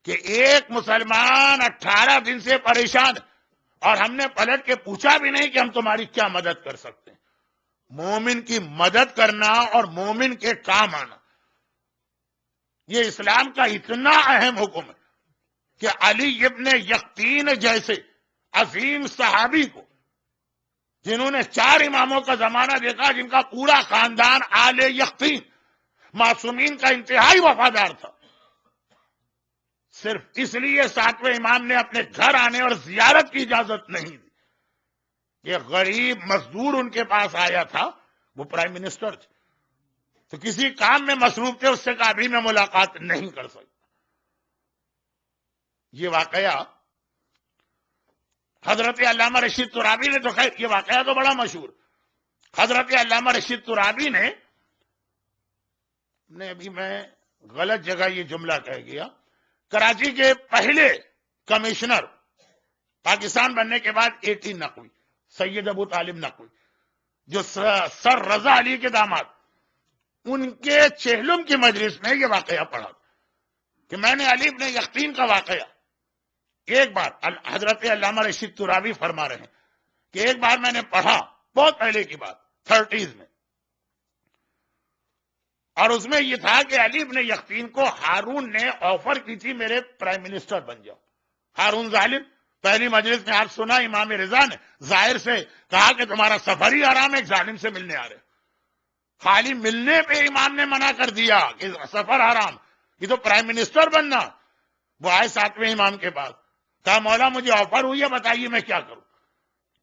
کہ ایک مسلمان 18 دن سے پریشان ہے، اور ہم نے پلٹ کے پوچھا بھی نہیں کہ ہم تمہاری کیا مدد کر سکتے ہیں. مومن کی مدد کرنا اور مومن کے کام آنا، یہ اسلام کا اتنا اہم حکم ہے کہ علی ابن یقطین جیسے عظیم صحابی کو، جنہوں نے 4 اماموں کا زمانہ دیکھا، جن کا پورا خاندان آل یقطین معصومین کا انتہائی وفادار تھا، صرف اس لیے 7ویں امام نے اپنے گھر آنے اور زیارت کی اجازت نہیں دی. یہ غریب مزدور ان کے پاس آیا تھا، وہ پرائم منسٹر تھے، تو کسی کام میں مصروف تھے، اس سے کہا ابھی میں ملاقات نہیں کر سکتا. یہ واقعہ حضرت علامہ رشید ترابی نے تو خیر، یہ واقعہ تو بڑا مشہور. حضرت علامہ رشید ترابی نے ابھی میں غلط جگہ یہ جملہ کہہ گیا، کراچی کے پہلے کمشنر پاکستان بننے کے بعد 18 نقوی سید ابو طالب نقوی، جو سر رضا علی کے داماد، ان کے چہلم کی مجلس میں یہ واقعہ پڑھا کہ میں نے علی ابن یقطین کا واقعہ ایک بار، حضرت علامہ رشید ترابی فرما رہے ہیں کہ ایک بار میں نے پڑھا، بہت پہلے کی بات 30s میں، اور اس میں یہ تھا کہ علی ابن یقطین کو ہارون نے آفر کی تھی میرے پرائم منسٹر بن جاؤ. ہارون ظالم، پہلی مجلس میں آپ سنا امام رضا نے ظاہر سے کہا کہ تمہارا سفر ہی حرام ہے، ایک ظالم سے ملنے آ رہے. خالی ملنے پہ امام نے منع کر دیا کہ سفر حرام، یہ تو پرائم منسٹر بننا. وہ آئے 7ویں امام کے پاس، کہا مولا مجھے آفر ہوئی ہے، بتائیے میں کیا کروں.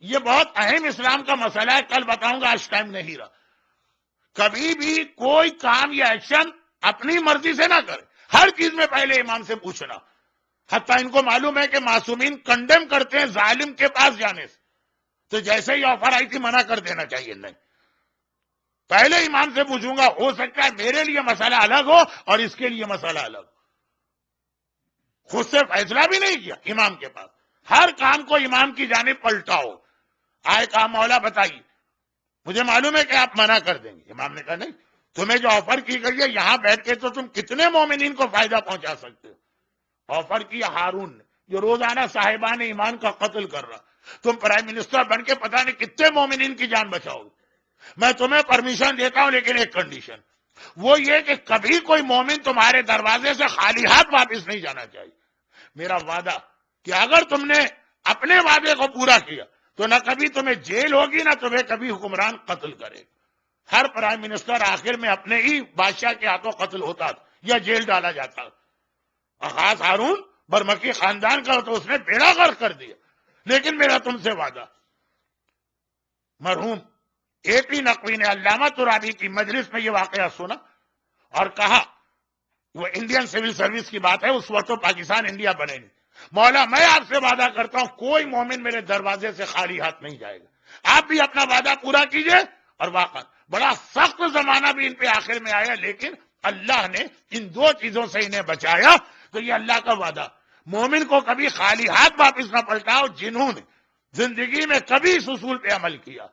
یہ بہت اہم اسلام کا مسئلہ ہے، کل بتاؤں گا، آج ٹائم نہیں رہا. کبھی بھی کوئی کام یا ایکشن اپنی مرضی سے نہ کرے، ہر چیز میں پہلے امام سے پوچھنا. حتیٰ ان کو معلوم ہے کہ معصومین کنڈیم کرتے ہیں ظالم کے پاس جانے سے، تو جیسے ہی آفر آئی تھی منع کر دینا چاہیے. نہیں، پہلے امام سے پوچھوں گا، ہو سکتا ہے میرے لیے مسئلہ الگ ہو اور اس کے لیے مسئلہ الگ ہو. خود سے فیصلہ بھی نہیں کیا، امام کے پاس ہر کام کو امام کی جانب پلٹاؤ. آئے کہا مولا بتائیے، مجھے معلوم ہے کہ آپ منع کر دیں گے. امام نے کہا نہیں، تمہیں جو آفر کی گئی ہے یہاں بیٹھ کے تو تم کتنے مومنین کو فائدہ پہنچا سکتے ہو. آفر کی ہارون نے، جو روزانہ صاحبان ایمان کا قتل کر رہا، تم پرائم منسٹر بن کے پتہ نہیں کتنے مومنین کی جان بچاؤ گے. میں تمہیں پرمیشن دیتا ہوں، لیکن ایک کنڈیشن، وہ یہ کہ کبھی کوئی مومن تمہارے دروازے سے خالی ہاتھ واپس نہیں جانا چاہیے. میرا وعدہ کہ اگر تم نے اپنے وعدے کو پورا کیا تو نہ کبھی تمہیں جیل ہوگی، نہ تمہیں کبھی حکمران قتل کرے. ہر پرائم منسٹر آخر میں اپنے ہی بادشاہ کے ہاتھوں قتل ہوتا تھا یا جیل ڈالا جاتا. خاص ہارون برمکی خاندان کا تو اس نے بیڑا غرق کر دیا. لیکن میرا تم سے وعدہ، مرحوم AP نقوی نے علامہ ترابی کی مجلس میں یہ واقعہ سنا اور کہا، وہ انڈین سول سروس کی بات ہے، اس وقت تو پاکستان انڈیا بنے نہیں. مولا میں آپ سے وعدہ کرتا ہوں کوئی مومن میرے دروازے سے خالی ہاتھ نہیں جائے گا، آپ بھی اپنا وعدہ پورا کیجئے. اور واقعا بڑا سخت زمانہ بھی ان پہ آخر میں آیا، لیکن اللہ نے ان 2 چیزوں سے انہیں بچایا. تو یہ اللہ کا وعدہ. مومن کو کبھی خالی ہاتھ واپس نہ پلٹاؤ جنہوں نے زندگی میں کبھی اس اصول پہ عمل کیا.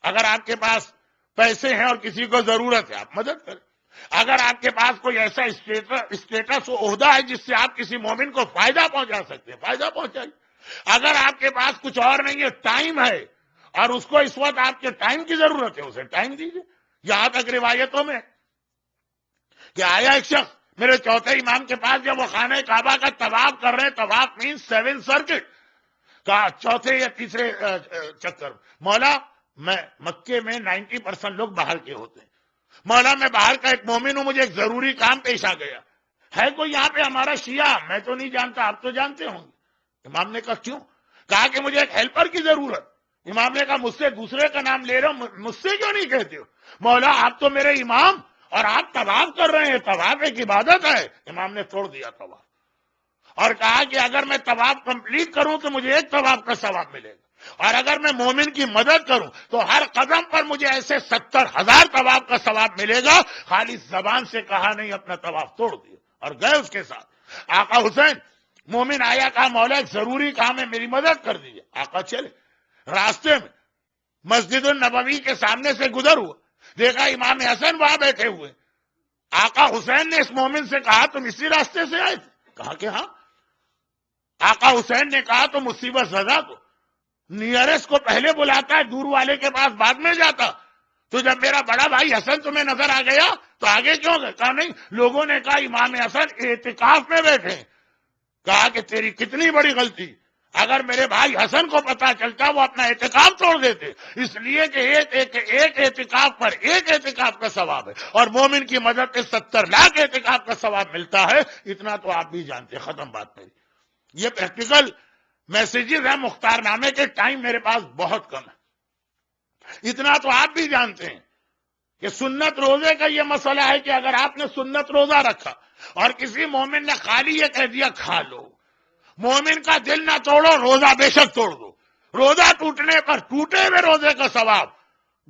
اگر آپ کے پاس پیسے ہیں اور کسی کو ضرورت ہے آپ مدد کریں. اگر آپ کے پاس کوئی ایسا اسٹیٹس و عہدہ ہے جس سے آپ کسی مومن کو فائدہ پہنچا سکتے ہیں فائدہ پہنچائیے. اگر آپ کے پاس کچھ اور نہیں ہے ٹائم ہے اور اس کو اس وقت آپ کے ٹائم کی ضرورت ہے اسے ٹائم دیجیے. یہاں تک روایتوں میں کہ آیا ایک شخص میرے چوتھے امام کے پاس جب وہ خانہ کعبہ کا طواف کر رہے, طواف مینس 7 سرکٹ کا چوتھے یا تیسرے چکر, مولا میں مکے میں 90% لوگ باہر کے ہوتے ہیں, مولا میں باہر کا ایک مومن ہوں, مجھے ایک ضروری کام پیش آ گیا ہے, کوئی یہاں پہ ہمارا شیعہ میں تو نہیں جانتا آپ تو جانتے ہوں گے. امام نے کہا کیوں؟ کہا کہ مجھے ایک ہیلپر کی ضرورت. امام نے کہا مجھ سے دوسرے کا نام لے رہے ہو, مجھ سے کیوں نہیں کہتے ہو؟ مولا آپ تو میرے امام اور آپ طواف کر رہے ہیں, طواف ایک عبادت ہے. امام نے توڑ دیا طواف اور کہا کہ اگر میں طواف کمپلیٹ کروں تو مجھے ایک طواف کا ثواب ملے گا, اور اگر میں مومن کی مدد کروں تو ہر قدم پر مجھے ایسے 70,000 طواف کا ثواب ملے گا. خالی زبان سے کہا نہیں, اپنا طواف توڑ دیا اور گئے اس کے ساتھ. آقا حسین مومن آیا, کہا مولا ایک ضروری کام ہے میری مدد کر دیجیے. آقا چلے, راستے میں مسجد النبوی کے سامنے سے گزر ہوا, دیکھا امام حسن وہاں بیٹھے ہوئے. آقا حسین نے اس مومن سے کہا تم اسی راستے سے آئے تھے؟ کہا کہ ہاں. آقا حسین نے کہا تو مصیبت زدہ کو نیئرسٹ کو پہلے بلاتا ہے, دور والے کے پاس بعد میں جاتا. تو جب میرا بڑا بھائی حسن تمہیں نظر آ گیا تو آگے کیوں گئے؟ کہا نہیں, لوگوں نے کہا امام حسن اعتکاف میں بیٹھے. کہا کہ تیری کتنی بڑی غلطی, اگر میرے بھائی حسن کو پتا چلتا وہ اپنا اعتکاف توڑ دیتے, اس لیے کہ ایک اعتکاف پر ایک اعتکاف کا ثواب ہے اور مومن کی مدد سے 70 لاکھ اعتکاف کا ثواب ملتا ہے. اتنا تو آپ بھی جانتے. ختم بات میری. یہ پریکٹیکل میسیجز ہیں مختار نامے کے, ٹائم میرے پاس بہت کم ہے. اتنا تو آپ بھی جانتے ہیں کہ سنت روزے کا یہ مسئلہ ہے کہ اگر آپ نے سنت روزہ رکھا اور کسی مومن نے خالی یہ کہہ دیا کھا لو, مومن کا دل نہ توڑو, روزہ بے شک توڑ دو. روزہ ٹوٹنے پر ٹوٹے ہوئے روزے کا ثواب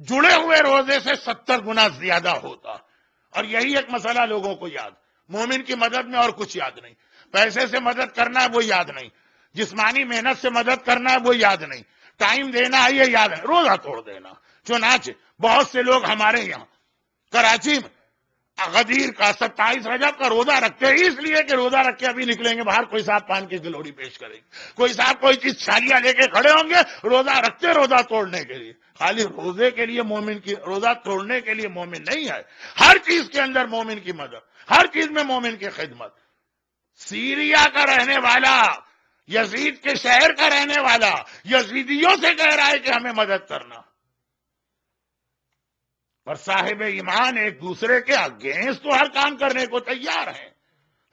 جڑے ہوئے روزے سے 70 گنا زیادہ ہوتا. اور یہی ایک مسئلہ لوگوں کو یاد, مومن کی مدد میں اور کچھ یاد نہیں. پیسے سے مدد کرنا ہے وہ یاد نہیں, جسمانی محنت سے مدد کرنا ہے وہ یاد نہیں, ٹائم دینا ہے یہ یاد ہے, روزہ توڑ دینا. چنانچہ بہت سے لوگ ہمارے یہاں کراچی میں غدیر کا 27 رجب کا روزہ رکھتے ہیں, اس لیے کہ روزہ رکھ کے ابھی نکلیں گے باہر, کوئی صاحب پان کی گلوڑی پیش کریں گے, کوئی صاحب کوئی چیز چھالیاں لے کے کھڑے ہوں گے, روزہ رکھتے روزہ توڑنے کے لیے. خالی روزے کے لیے مومن کی, روزہ توڑنے کے لیے مومن نہیں ہے. ہر چیز کے اندر مومن کی مدد, ہر چیز میں مومن کی خدمت. سیریا کا رہنے والا, یزید کے شہر کا رہنے والا یزیدیوں سے کہہ رہا ہے کہ ہمیں مدد کرنا, اور صاحب ایمان ایک دوسرے کے اگینسٹ تو ہر کام کرنے کو تیار ہیں.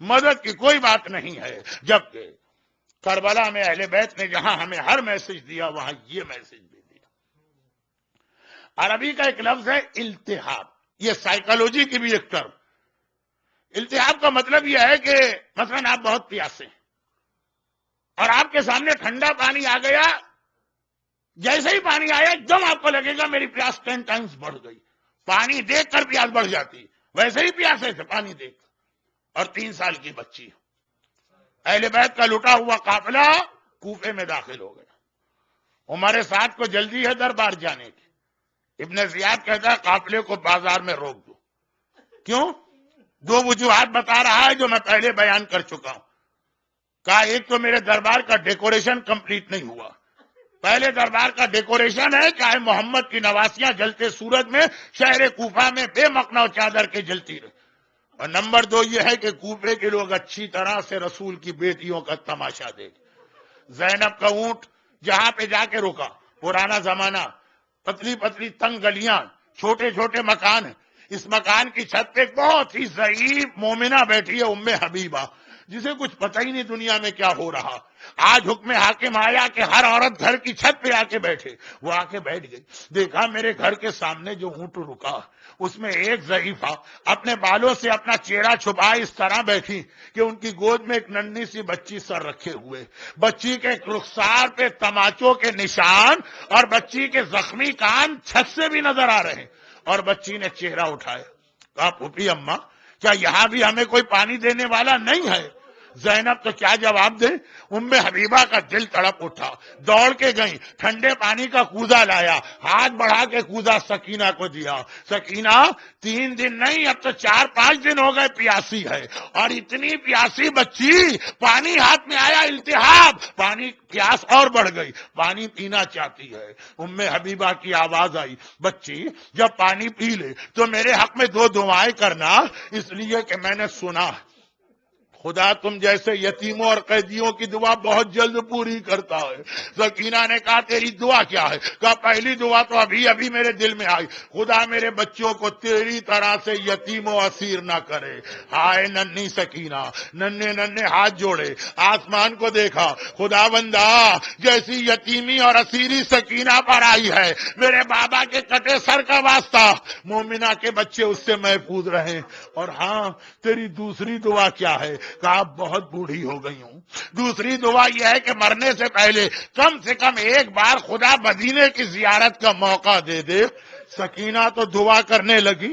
مدد کی کوئی بات نہیں ہے. جبکہ کربلا میں اہل بیت نے جہاں ہمیں ہر میسج دیا وہاں یہ میسج بھی دیا. عربی کا ایک لفظ ہے التحاب, یہ سائیکالوجی کی بھی ایک ٹرم. التحاب کا مطلب یہ ہے کہ مثلا آپ بہت پیاسے ہیں اور آپ کے سامنے ٹھنڈا پانی آ گیا, جیسے ہی پانی آیا ایک دم آپ کو لگے گا میری پیاس 10 ٹائمز بڑھ گئی. پانی دیکھ کر پیاس بڑھ جاتی, ویسے ہی پیاسے تھے پانی دیکھ کر. اور 3 سال کی بچی, اہل بیت کا لٹا ہوا قافلہ کوفے میں داخل ہو گیا. عمر سعد کو جلدی ہے دربار جانے کی. ابن زیاد کہتا ہے قافلے کو بازار میں روک دو. کیوں؟ 2 وجوہات بتا رہا ہے جو میں پہلے بیان کر چکا ہوں. کہا ایک تو میرے دربار کا ڈیکوریشن کمپلیٹ نہیں ہوا. پہلے دربار کا ڈیکوریشن ہے چاہے محمد کی نواسیاں جلتے سورج میں شہر کوفہ میں بے مقنع چادر کے جلتی رہے. اور نمبر 2 یہ ہے کہ کوفے کے لوگ اچھی طرح سے رسول کی بیٹیوں کا تماشا دیکھ. زینب کا اونٹ جہاں پہ جا کے رکا, پرانا زمانہ, پتلی پتلی تنگ گلیاں, چھوٹے چھوٹے مکان ہیں. اس مکان کی چھت پہ ایک بہت ہی ضعیف مومنہ بیٹھی ہے, ام حبیبہ, جسے کچھ پتہ ہی نہیں دنیا میں کیا ہو رہا. آج حکم حاکم آیا کہ ہر عورت گھر کی چھت پہ آ کے بیٹھے. وہ آ کے بیٹھ گئی. دیکھا میرے گھر کے سامنے جو اونٹ رکا اس میں ایک ضعیفہ اپنے بالوں سے اپنا چہرہ چھپائے اس طرح بیٹھی کہ ان کی گود میں ایک ننھی سی بچی سر رکھے ہوئے. بچی کے رخسار پہ تماچوں کے نشان اور بچی کے زخمی کان چھت سے بھی نظر آ رہے. اور بچی نے چہرہ اٹھایا. کہا پھوپھی اماں کیا یہاں بھی ہمیں کوئی پانی دینے والا نہیں ہے؟ زینب تو کیا جواب دے؟ ام حبیبہ کا دل تڑپ اٹھا، دوڑ کے گئی، ٹھنڈے پانی کا کوزہ لایا، ہاتھ بڑھا کے کوزہ سکینہ کو دیا۔ سکینہ 3 دن نہیں، اب تو 4-5 دن ہو گئے پیاسی ہے، اور اتنی پیاسی بچی، پانی ہاتھ میں آیا، التہاب، پانی، پیاس اور بڑھ گئی، پانی پینا چاہتی ہے۔ ام حبیبہ کی آواز آئی، بچی جب پانی پی لے تو میرے حق میں 2 دعائیں کرنا، اس لیے کہ میں نے سنا خدا تم جیسے یتیموں اور قیدیوں کی دعا بہت جلد پوری کرتا ہے۔ سکینہ نے کہا تیری دعا کیا ہے؟ کہا پہلی دعا تو ابھی ابھی میرے دل میں آئی، خدا میرے بچوں کو تیری طرح سے یتیم و اسیر نہ کرے۔ ہائے ننھی سکینہ، ننھے ہاتھ جوڑے، آسمان کو دیکھا، خدا بندہ جیسی یتیمی اور اسیری سکینہ پر آئی ہے، میرے بابا کے کٹے سر کا واسطہ مومنہ کے بچے اس سے محفوظ رہیں۔ اور ہاں تیری دوسری دعا کیا ہے؟ کہا بہت بوڑھی ہو گئی ہوں، دوسری دعا یہ ہے کہ مرنے سے پہلے کم سے کم ایک بار خدا مدینے کی زیارت کا موقع دے دے۔ سکینہ تو دعا کرنے لگی،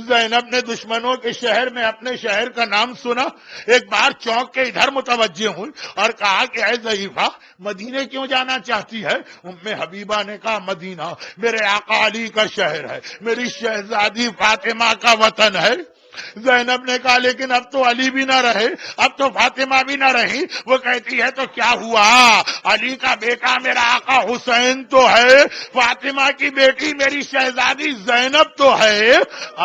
زینب نے دشمنوں کے شہر میں اپنے شہر کا نام سنا، ایک بار چونک کے ادھر متوجہ ہوئی اور کہا کہ اے ضعیفہ مدینے کیوں جانا چاہتی ہے؟ ام حبیبہ نے کہا مدینہ میرے آقا علی کا شہر ہے، میری شہزادی فاطمہ کا وطن ہے۔ زینب نے کہا لیکن اب تو علی بھی نہ رہے، اب تو فاطمہ بھی نہ رہی۔ وہ کہتی ہے تو کیا ہوا، علی کا بیٹا میرا آقا حسین تو ہے، فاطمہ کی بیٹی میری شہزادی زینب تو ہے،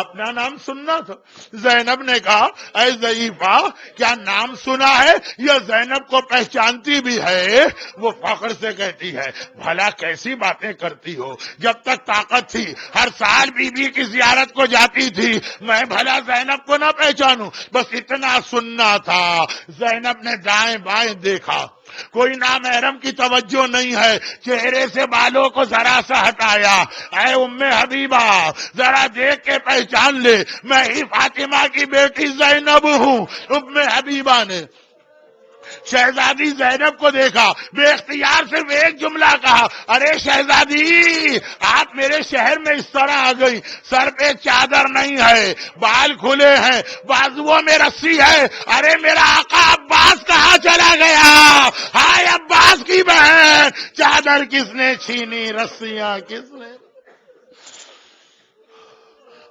اپنا نام سننا تھا۔ زینب نے کہا اے ضعیفہ کیا نام سنا ہے یا زینب کو پہچانتی بھی ہے؟ وہ فخر سے کہتی ہے بھلا کیسی باتیں کرتی ہو، جب تک طاقت تھی ہر سال بی بی کی زیارت کو جاتی تھی، میں بھلا زینب کو نہ پہچانوں، بس اتنا سننا تھا۔ زینب نے دائیں بائیں دیکھا، کوئی نامحرم کی توجہ نہیں ہے، چہرے سے بالوں کو ذرا سا ہٹایا، اے ام حبیبہ ذرا دیکھ کے پہچان لے میں ہی فاطمہ کی بیٹی زینب ہوں۔ ام حبیبہ نے شہزادی زینب کو دیکھا، بے اختیار صرف ایک جملہ کہا، ارے شہزادی آپ میرے شہر میں اس طرح آ گئی، سر پہ چادر نہیں ہے، بال کھلے ہیں، بازوؤں میں رسی ہے، ارے میرا آقا عباس کہاں چلا گیا؟ ہائے عباس کی بہن، چادر کس نے چھینی، رسیاں کس نے؟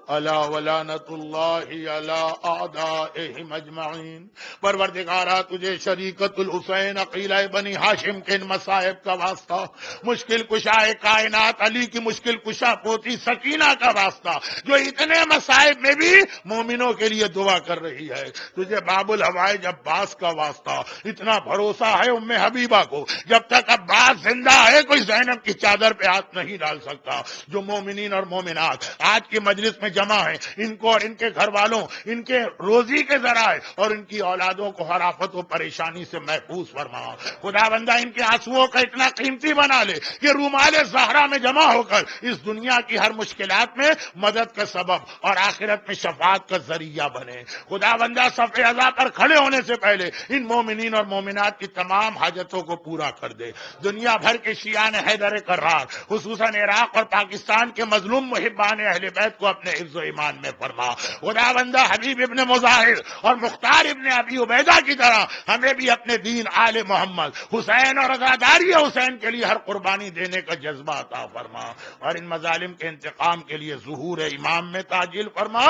الا ولعنت اللہ علی اعدائہم اجمعین۔ پروردگارا تجھے شریکت الحسین عقیلہ بنی ہاشم کے ان مصائب کا واسطہ، مشکل کشائے کائنات علی کی مشکل کشا پوتی سکینہ کا واسطہ، جو اتنے مصائب میں بھی مومنوں کے لیے دعا کر رہی ہے، تجھے باب الحوائج عباس کا واسطہ، اتنا بھروسہ ہے ام حبیبہ کو جب تک عباس زندہ ہے کوئی زینب کی چادر پہ ہاتھ نہیں ڈال سکتا۔ جو مومنین اور مومنات آج کی مجلس میں جمع ہیں، ان کو اور ان کے گھر والوں، ان کے روزی کے ذرائع اور ان کی اولادوں کو ہر آفت و پریشانی سے محفوظ فرما۔ خدا بندہ ان کے آنسوؤں کا اتنا قیمتی بنا لے کہ رومال زہرا میں جمع ہو کر اس دنیا کی ہر مشکلات میں مدد کا سبب اور آخرت میں شفاعت کا ذریعہ بنے۔ خدا بندہ صف عزا پر کھڑے ہونے سے پہلے ان مومنین اور مومنات کی تمام حاجتوں کو پورا کر دے۔ دنیا بھر کے شیعان حیدر کرار، خصوصاً عراق اور پاکستان کے مظلوم محبان اہل بیت کو اپنے حفظ و ایمان میں فرما۔ خدا بندہ حبیب ابن مظاہر اور مختار ابن ابی عبیدہ کی طرح ہمیں بھی اپنے دین آل محمد حسین اور عزاداری حسین کے لیے ہر قربانی دینے کا جذبہ عطا فرما، اور ان مظالم کے انتقام کے لیے ظہور امام میں تعجیل فرما۔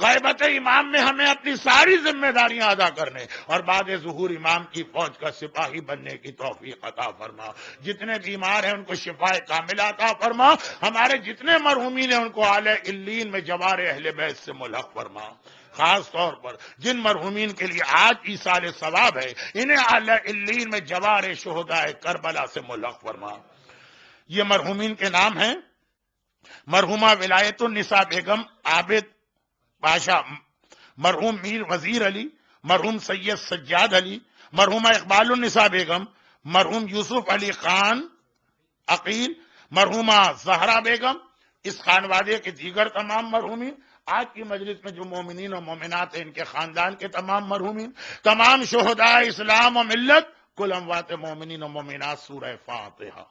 غیبت امام میں ہمیں اپنی ساری ذمہ داریاں ادا کرنے اور بعد ظہور امام کی فوج کا سپاہی بننے کی توفیق عطا فرما۔ جتنے بیمار ہیں ان کو شفا کاملہ عطا فرما، ہمارے جتنے مرحومین ہیں ان کو اعلی علیین میں جوار اہل بیت سے ملحق فرما۔ خاص طور پر جن مرحومین کے لیے آج ایصال ثواب ہے انہیں اعلی علیین میں جوار شہداء کربلا سے ملحق فرما۔ یہ مرحومین کے نام ہیں: مرحومہ ولایت النساء بیگم عابد پاشا، مرحوم میر وزیر علی، مرحوم سید سجاد علی، مرحومہ اقبال النساء بیگم، مرحوم یوسف علی خان عقیل، مرحومہ زہرا بیگم، اس خانوادے کے دیگر تمام مرحومین، آج کی مجلس میں جو مومنین اور مومنات ہیں ان کے خاندان کے تمام مرحومین، تمام شہداء اسلام و ملت کل اموات مومنین و مومنات سورہ فاتحہ۔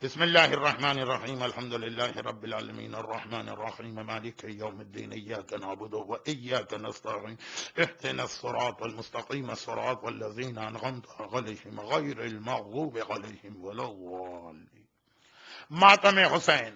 بسم اللہ الرحمن الرحیم الحمدللہ رب العالمین الرحمن الرحیم مالک یوم الدین ایاک نعبد و ایاک نستعین اهدنا الصراط المستقیم صراط الذین انعمت علیہم غیر المغضوب علیہم ولا الضالین۔ ماتم حسین